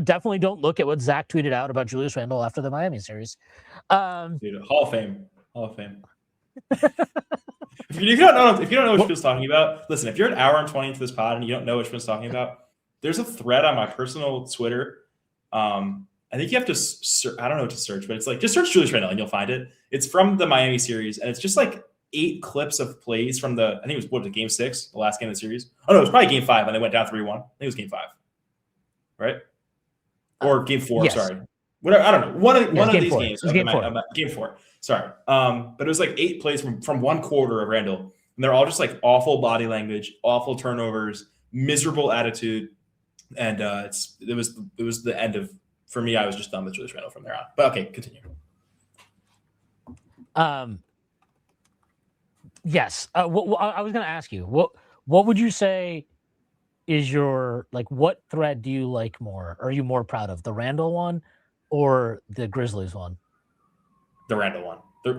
definitely don't look at what Zach tweeted out about Julius Randle after the Miami series. Dude, Hall of Fame. If you don't know what Shwin's talking about, listen. If you're an hour and 20 into this pod and you don't know what Shwin's talking about, there's a thread on my personal Twitter. I think you have to. I don't know what to search, but it's like just search Julius Randle and you'll find it. It's from the Miami series, and it's just like 8 clips of plays from I think it was Game 6, the last game of the series. Oh no, it was probably Game 5 when they went down 3-1. I think it was Game 5, right? Or Game 4, yes. Sorry. Whatever, I don't know. One of these games. Game 4. Sorry. But it was like 8 plays from one quarter of Randle. And they're all just like awful body language, awful turnovers, miserable attitude. And it was the end of, for me, I was just done with Julius Randle from there on. But okay, continue. Yes. I was going to ask you, what would you say is your, like, what thread do you like more? Are you more proud of the Randle one or the Grizzlies one? The Randle one. The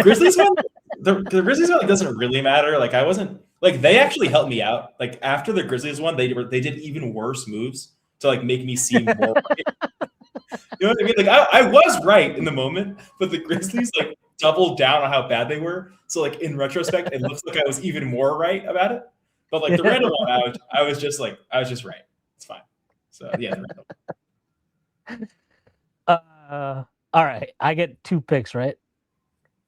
Grizzlies one. The Grizzlies one doesn't really matter. Like I wasn't like they actually helped me out. Like after the Grizzlies one, they did even worse moves to like make me seem more right. You know what I mean? Like I was right in the moment, but the Grizzlies like doubled down on how bad they were. So like in retrospect, it looks like I was even more right about it. But like the Randle one, I was just right. It's fine. So yeah, the Randle one. All right. I get 2 picks, right?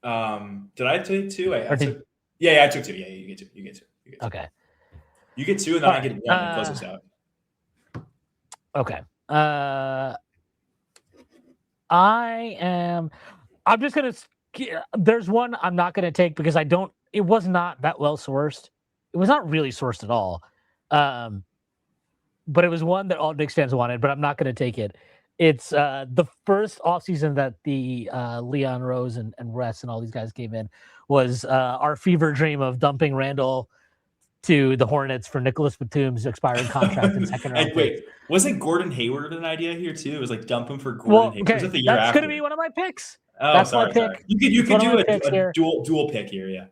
Did I take 2? I took 2. Yeah, Yeah, you get 2. You get 2. Okay. You get 2, and then I get 1 and close this out. Okay. I'm just gonna. There's one I'm not gonna take because it was not that well sourced. It was not really sourced at all. But it was one that all Knicks fans wanted, but I'm not going to take it. It's the first offseason that the Leon Rose and Wes and all these guys came in was our fever dream of dumping Randle to the Hornets for Nicholas Batum's expiring contract in second round. Wait, wasn't Gordon Hayward an idea here too? It was like dump him for Gordon Hayward. Okay, was the year that's going to be one of my picks. Oh, that's my pick. Sorry. You could do a dual pick here, yeah.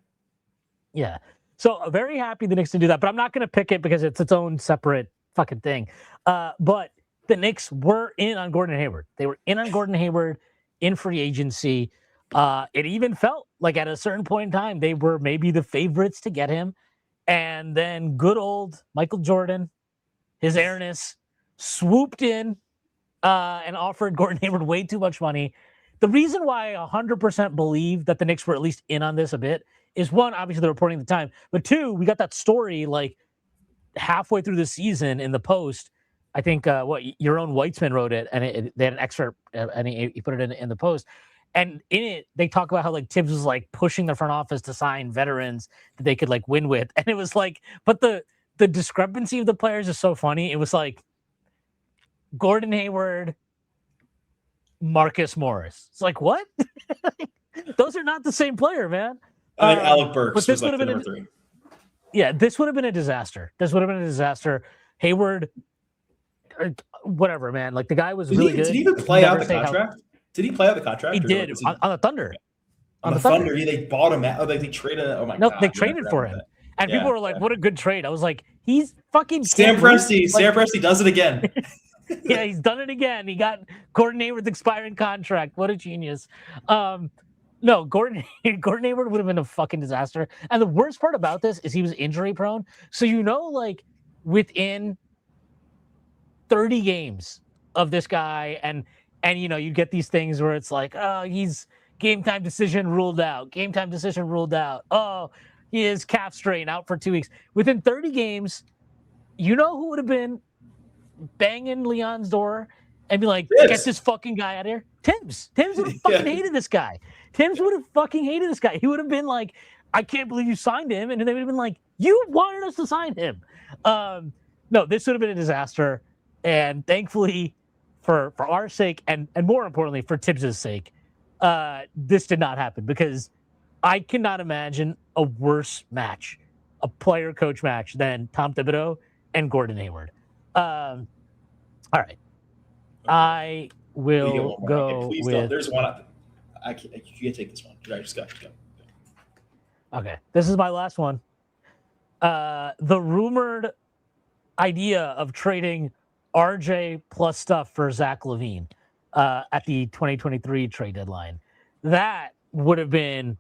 Yeah. So very happy the Knicks to do that, but I'm not going to pick it because it's its own separate fucking thing. But the Knicks were in on Gordon Hayward. They were in on Gordon Hayward in free agency. It even felt like at a certain point in time, they were maybe the favorites to get him. And then good old Michael Jordan, his airness, swooped in and offered Gordon Hayward way too much money. The reason why I 100% believe that the Knicks were at least in on this a bit is, one, obviously the reporting at the time, but 2, we got that story like halfway through the season in the Post. I think your own Weitzman wrote it, and they had an excerpt, and he put it in the Post. And in it, they talk about how like Tibbs was like pushing the front office to sign veterans that they could like win with, and it was like, but the discrepancy of the players is so funny. It was like Gordon Hayward, Marcus Morris. It's like, what? Those are not the same player, man. I think Alec Burks was like number 3. Yeah, this would have been a disaster. Hayward, whatever, man. Like the guy was really good. Did he even play out the contract? Did he play out the contract? He did on the Thunder. On the Thunder, they bought him out. Like they traded. Oh my god! No, they traded for him, and people were like, "What a good trade!" I was like, "He's fucking." Sam Presti does it again. Yeah, he's done it again. He got Gordon Hayward's expiring contract. What a genius. No, Gordon Hayward would have been a fucking disaster. And the worst part about this is he was injury prone. So like within 30 games of this guy, and you get these things where it's like, oh, he's game time decision ruled out. Game time decision ruled out. Oh, he is calf strain out for 2 weeks. Within 30 games, you know who would have been banging Leon's door and be like, get this fucking guy out of here? Tibbs would have fucking hated this guy. Tibbs would have fucking hated this guy. He would have been like, I can't believe you signed him. And they would have been like, you wanted us to sign him. No, this would have been a disaster. And thankfully, for our sake, and more importantly, for Tibbs' sake, this did not happen, because I cannot imagine a worse match, a player-coach match, than Tom Thibodeau and Gordon Hayward. All right. I will go Please with... don't. There's one. You can't take this one. Right, just go. Okay. This is my last one. The rumored idea of trading RJ plus stuff for Zach LaVine at the 2023 trade deadline. That would have been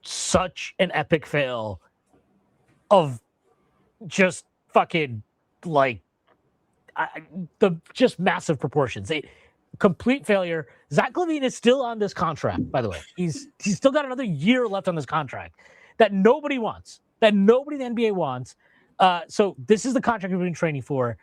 such an epic fail of just fucking like the just massive proportions. A complete failure. Zach LaVine is still on this contract, by the way. He's still got another year left on this contract that nobody wants, that nobody in the NBA wants. So this is the contract we've been training for.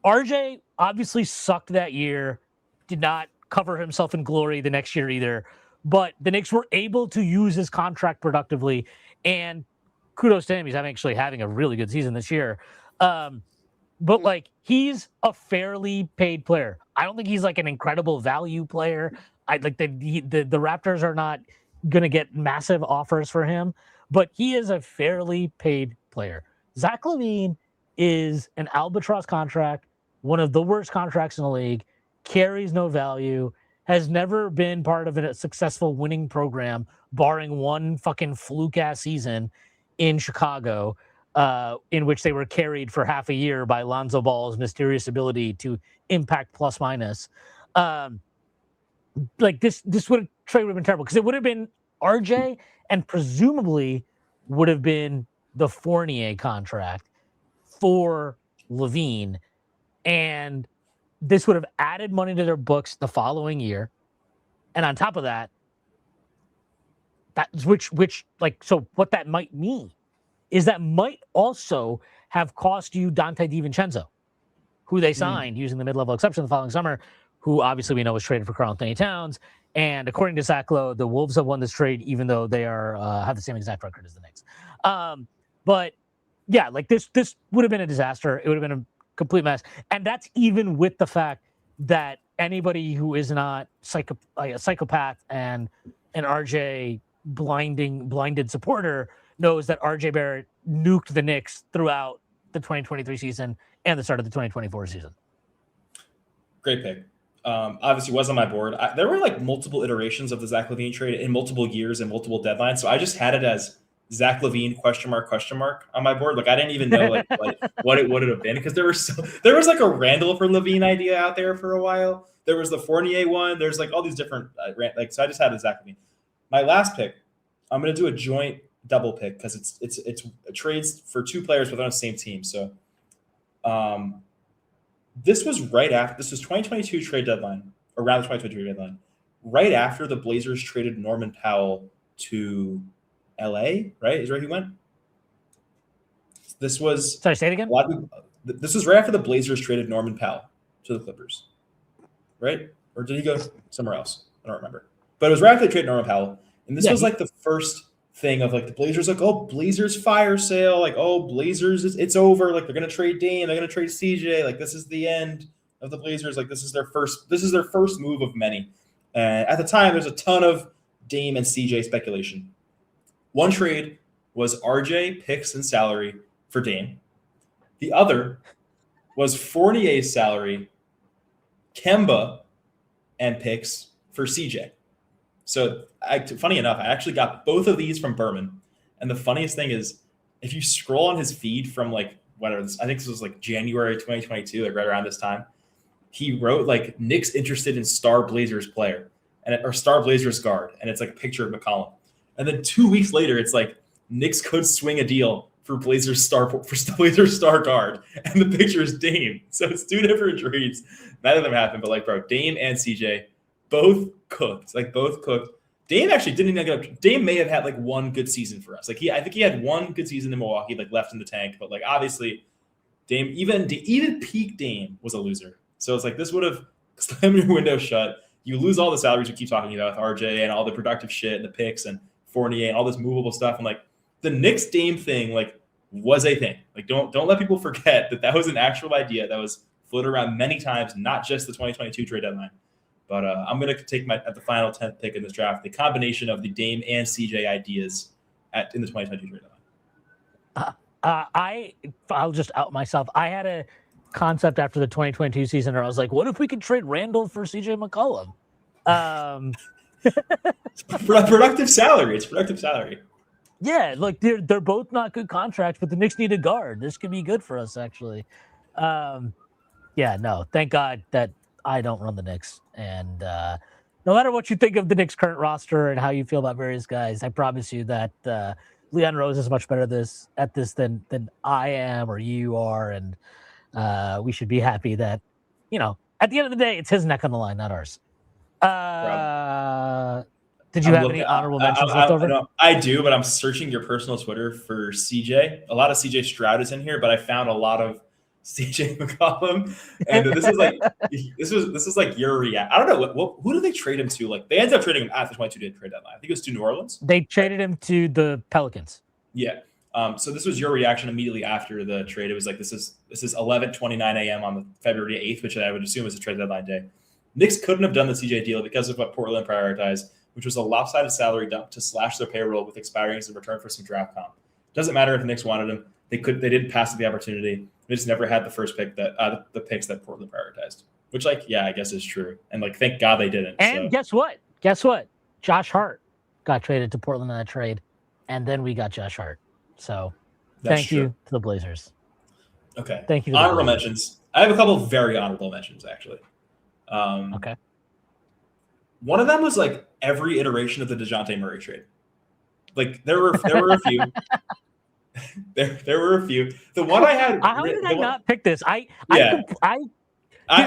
RJ obviously sucked that year, did not cover himself in glory the next year either, but the Knicks were able to use his contract productively, and kudos to him. He's actually having a really good season this year. But like, he's a fairly paid player. I don't think he's like an incredible value player. I like the Raptors are not going to get massive offers for him, but he is a fairly paid player. Zach LaVine is an albatross contract, one of the worst contracts in the league, carries no value, has never been part of a successful winning program, barring one fucking fluke-ass season in Chicago, in which they were carried for half a year by Lonzo Ball's mysterious ability to impact plus minus. Like this trade would have been terrible, because it would have been RJ and presumably would have been the Fournier contract for LaVine, and this would have added money to their books the following year. And on top of that, so what that might mean is that might also have cost you Dante DiVincenzo, who they signed using the mid-level exception the following summer, who obviously we know was traded for Karl-Anthony Towns. And according to Zach Lowe, the Wolves have won this trade, even though they are have the same exact record as the Knicks. But yeah, like this would have been a disaster. It would have been a complete mess. And that's even with the fact that anybody who is not a psychopath and an RJ blinded supporter knows that RJ Barrett nuked the Knicks throughout the 2023 season and the start of the 2024 season. Great pick. Obviously was on my board. There were like multiple iterations of the Zach LaVine trade in multiple years and multiple deadlines. So I just had it as Zach LaVine question mark on my board. Like I didn't even know like what it would have been, because there was like a Randall for LaVine idea out there for a while. There was the Fournier one. There's like all these different so I just had a Zach LaVine. My last pick, I'm going to do a joint double pick because it's trades for two players within the same team. So this was 2022 trade deadline, around the 2022 trade deadline, right after the Blazers traded Norman Powell to LA, right? Is where he went. This was... Sorry, say it again? This was right after the Blazers traded Norman Powell to the Clippers, right? Or did he go somewhere else? I don't remember. But it was right after they traded Norman Powell. And this was like the first thing of like the Blazers, like, oh, Blazers fire sale. Like, oh, Blazers, it's over. Like, they're going to trade Dame. They're going to trade CJ. Like, this is the end of the Blazers. Like, this is their first move of many. At the time, there's a ton of Dame and CJ speculation. One trade was RJ, picks, and salary for Dame. The other was Fournier's salary, Kemba, and picks for CJ. So, funny enough, I actually got both of these from Berman. And the funniest thing is, if you scroll on his feed from like whatever, I think this was like January 2022, like right around this time, he wrote like Knicks interested in star Blazers player or star Blazers guard, and it's like a picture of McCollum. And then 2 weeks later, it's like Knicks could swing a deal for Blazers star guard, and the picture is Dame. So it's 2 different trades. None of them happened, but like, bro, Dame and CJ both cooked. Dame actually didn't even get up. Dame may have had like one good season for us. Like I think he had one good season in Milwaukee, like left in the tank. But like obviously, Dame even peak Dame was a loser. So it's like this would have slammed your window shut. You lose all the salaries we keep talking about with RJ and all the productive shit and the picks and Fournier and all this movable stuff. And like the Knicks Dame thing, like was a thing. Like don't let people forget that was an actual idea that was floated around many times, not just the 2022 trade deadline. But I'm going to take at the final 10th pick in this draft, the combination of the Dame and CJ ideas in the 2022 trade deadline. I'll just out myself. I had a concept after the 2022 season where I was like, what if we could trade Randall for CJ McCollum? Productive salary. It's productive salary. Yeah, like they're both not good contracts, but the Knicks need a guard. This could be good for us, actually. Yeah, no, thank God that I don't run the Knicks. And no matter what you think of the Knicks' current roster and how you feel about various guys, I promise you that Leon Rose is much better at this than I am or you are. And we should be happy that, at the end of the day, it's his neck on the line, not ours. Did you have any honorable mentions left over? No, I do, but I'm searching your personal Twitter for CJ. A lot of CJ Stroud is in here, but I found a lot of CJ McCollum, and this is like your react. I don't know who did they trade him to? Like they ended up trading him at the 22 trade deadline. I think it was to New Orleans. They traded him to the Pelicans. Yeah. So this was your reaction immediately after the trade. It was like this is 11:29 a.m. on the February 8th, which I would assume is the trade deadline day. Knicks couldn't have done the CJ deal because of what Portland prioritized, which was a lopsided salary dump to slash their payroll with expirings in return for some draft comp. Doesn't matter if the Knicks wanted him. They didn't pass the opportunity. They just never had the first pick that the picks that Portland prioritized, which I guess is true. And like, thank God they didn't. And guess what? Josh Hart got traded to Portland in that trade, and then we got Josh Hart. So thank you to the Blazers. Okay. Thank you. Honorable mentions. I have a couple of very honorable mentions, actually. Okay. One of them was like every iteration of the DeJounte Murray trade. Like there were a few. There were a few. The one I had. How did I not pick this?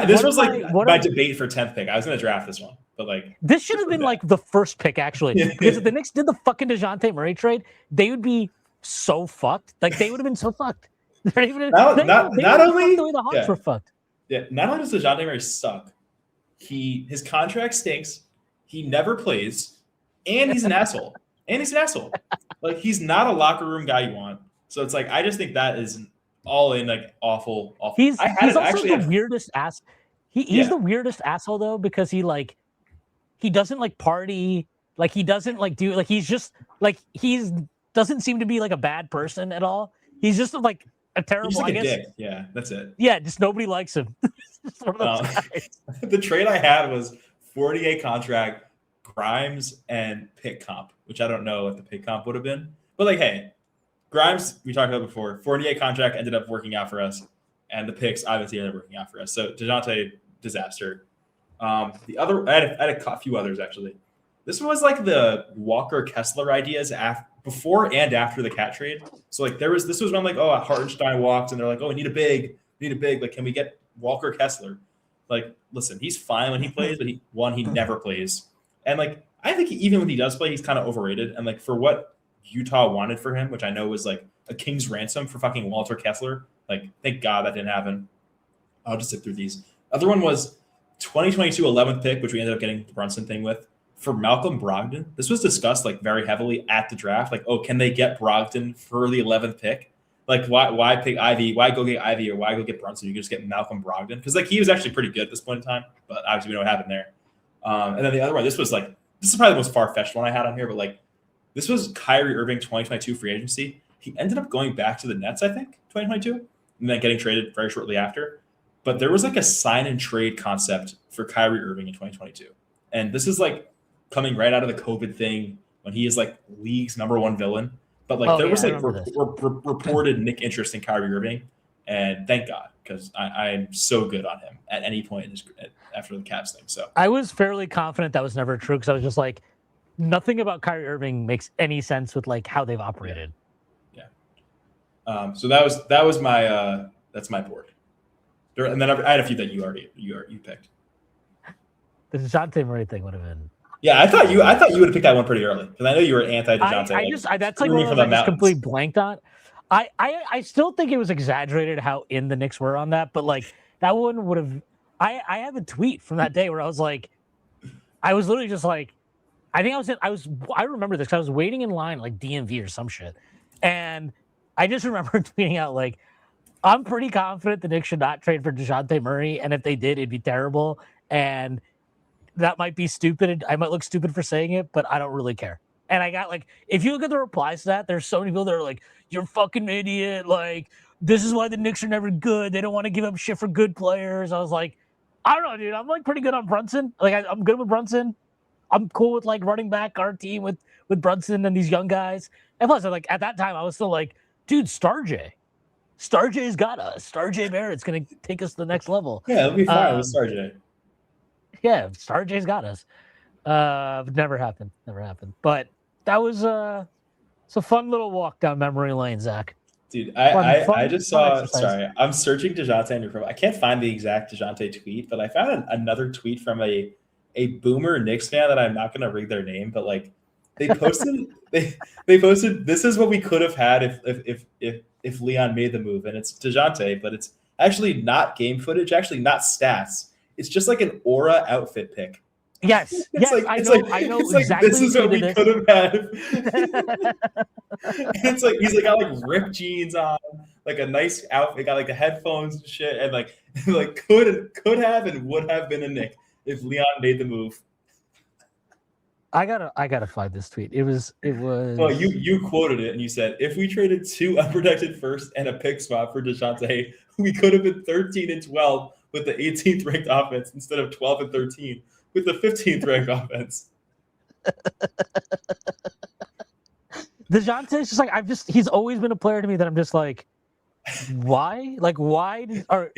This was like my debate for 10th pick. I was going to draft this one, but like this should have been like the first pick actually, because if the Knicks did the fucking DeJounte Murray trade, they would be so fucked. Like they would have been so fucked. Not only the way the Hawks were fucked. Yeah. Not only does DeJounte Murray suck, his contract stinks. He never plays, and he's an asshole. Like he's not a locker room guy you want. So it's like I just think that is an all in like awful. He's also the weirdest ass. He's the weirdest asshole though, because he doesn't like party. Like he doesn't like do like he's just like doesn't seem to be like a bad person at all. He's just like a terrible. He's like I a guess. Dick. Yeah, that's it. Yeah, just nobody likes him. The trade I had was 48 contract, Grimes and pick comp, which I don't know what the pick comp would have been. But like, hey, Grimes, we talked about before, 48 contract ended up working out for us, and the picks obviously ended up working out for us. So DeJounte, disaster. The other, I had a few others actually. This was like the Walker Kessler ideas before and after the Cat trade. So like this was when like, oh, Hartenstein walked, and they're like, oh, we need a big. Like, can we get Walker Kessler? Like, listen, he's fine when he plays, but he never plays. And like, I think even when he does play, he's kind of overrated. And like, for what Utah wanted for him, which I know was like a king's ransom for fucking Walter Kessler. Like, thank God that didn't happen. I'll just sit through these. Other one was 2022 11th pick, which we ended up getting the Brunson thing with, for Malcolm Brogdon. This was discussed like very heavily at the draft. Like, oh, can they get Brogdon for the 11th pick? Like, why pick Ivy? Why go get Ivy, or why go get Brunson? You can just get Malcolm Brogdon, because like he was actually pretty good at this point in time, but obviously we know what happened there. And then the other one, this is probably the most far-fetched one I had on here, but like this was Kyrie Irving 2022 free agency. He ended up going back to the Nets, I think, 2022, and then getting traded very shortly after. But there was like a sign and trade concept for Kyrie Irving in 2022, and this is like coming right out of the COVID thing when he is like league's #1 villain. But like there was like reported Nick interest in Kyrie Irving, And thank God, because I'm so good on him at any point after the Cavs thing. So I was fairly confident that was never true because I was just like, nothing about Kyrie Irving makes any sense with like how they've operated. Yeah. So that was my that's my board. And then I had a few that you picked. The DeJounte Murray thing would have been. Yeah, I thought you would have picked that one pretty early because I know you were anti DeJounte. That's like one of those I just completely blanked on. I still think it was exaggerated how in the Knicks were on that, but like that one would have. I have a tweet from that day where I was like, I was literally just like, I remember this because I was waiting in line like DMV or some shit, and I just remember tweeting out like, I'm pretty confident the Knicks should not trade for DeJounte Murray, and if they did, it'd be terrible, and that might be stupid. I might look stupid for saying it, but I don't really care. And I got like, if you look at the replies to that, there's so many people that are like, "You're fucking idiot! Like, this is why the Knicks are never good. They don't want to give up shit for good players." I was like, I don't know, dude. I'm like pretty good on Brunson. Like, I'm good with Brunson. I'm cool with like running back our team with Brunson and these young guys. And plus, like at that time, I was still like, dude, Star J's got us. Star J Barrett's gonna take us to the next level. Yeah, it'll be fine with Star J. Yeah, Star J's got us. Never happened. But that was it's a fun little walk down memory lane, Zach. Dude, I just saw. Sorry, I'm searching DeJounte on your profile. I can't find the exact DeJounte tweet, but I found another tweet from a boomer Knicks fan that I'm not going to read their name, but like they posted they posted this is what we could have had if Leon made the move, and it's DeJounte, but it's actually not game footage, actually not stats. It's just like an aura outfit pick. Yes, I know it's exactly. Like, this is what we could have had. It's like he's like got like ripped jeans on, like a nice outfit, got like the headphones and shit, and like could have and would have been a Knick if Leon made the move. I gotta find this tweet. It was. Well, you quoted it and you said, if we traded 2 unprotected first and a pick swap for DeJounte, we could have been 13-12 with the 18th ranked offense instead of 12 and 13 with the 15th ranked offense. DeJounte is just like he's always been a player to me that I'm just like, why? Like why? I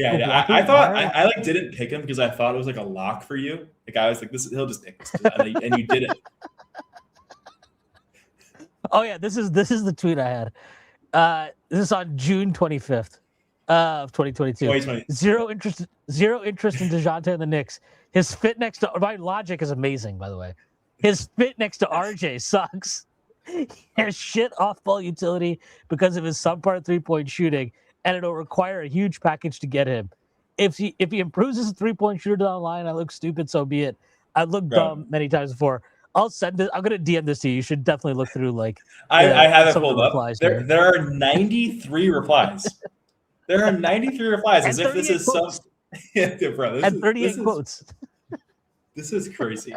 thought I like didn't pick him because I thought it was like a lock for you. Like I was like, he'll just pick this, and you didn't. Oh yeah, this is the tweet I had. This is on June 25th of 2022. Zero interest in DeJounte and the Knicks. His fit next to my logic is amazing, by the way. His fit next to RJ sucks. He has shit off-ball utility because of his subpar three-point shooting, and it'll require a huge package to get him. If he improves his three-point shooter down the line, I look stupid, so be it. I looked dumb many times before. I'll send it. I'm gonna DM this to you. You should definitely look through like. I have it pulled up. There are 93 replies. There are 93 replies as if this is some. Yeah, bro, and 38 quotes. This is crazy.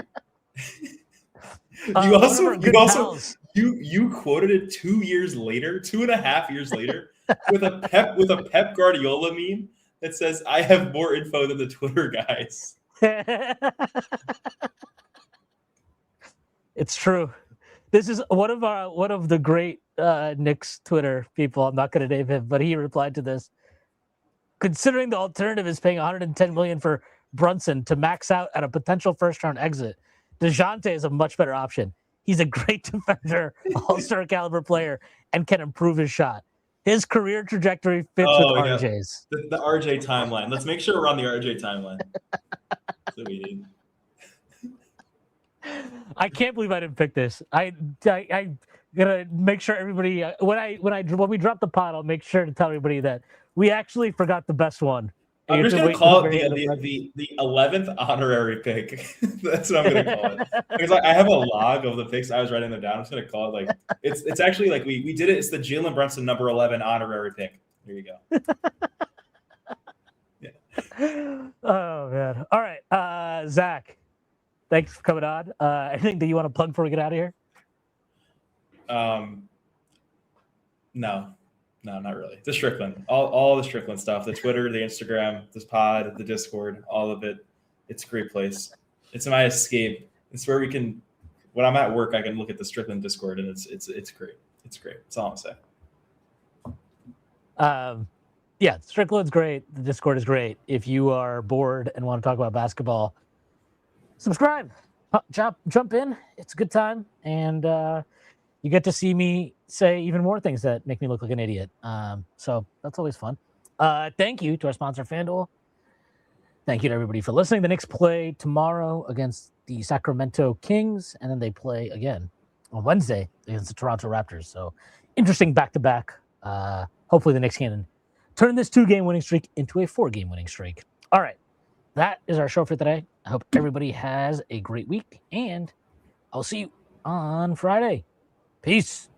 You quoted it 2 years later, 2.5 years later, with a Pep Guardiola meme that says, "I have more info than the Twitter guys." It's true. This is one of the great Knicks Twitter people. I'm not going to name him, but he replied to this. Considering the alternative is paying $110 million for Brunson to max out at a potential first-round exit, DeJounte is a much better option. He's a great defender, all-star caliber player, and can improve his shot. His career trajectory fits with RJ's. The RJ timeline. Let's make sure we're on the RJ timeline. That's what we need. I can't believe I didn't pick this. I gotta make sure everybody when we drop the pod, I'll make sure to tell everybody that we actually forgot the best one. I'm just gonna call it the 11th honorary pick. That's what I'm gonna call it. Because I have a log of the picks I was writing them down. I'm just gonna call it like it's actually like we did it. It's the Jalen Brunson number 11 honorary pick. There you go. Yeah. Oh man. All right, Zach. Thanks for coming on. Anything that you want to plug before we get out of here? No, not really. The Strickland, all the Strickland stuff, the Twitter, the Instagram, this pod, the Discord, all of it. It's a great place. It's my escape. It's where we can, when I'm at work, I can look at the Strickland Discord, and it's great. It's great. That's all I'm saying. Yeah, Strickland's great. The Discord is great. If you are bored and want to talk about basketball, subscribe. Jump in. It's a good time. And you get to see me say even more things that make me look like an idiot. So that's always fun. Thank you to our sponsor, FanDuel. Thank you to everybody for listening. The Knicks play tomorrow against the Sacramento Kings, and then they play again on Wednesday against the Toronto Raptors. So interesting back-to-back. Hopefully the Knicks can turn this 2-game winning streak into a 4-game winning streak. All right. That is our show for today. I hope everybody has a great week, and I'll see you on Friday. Peace.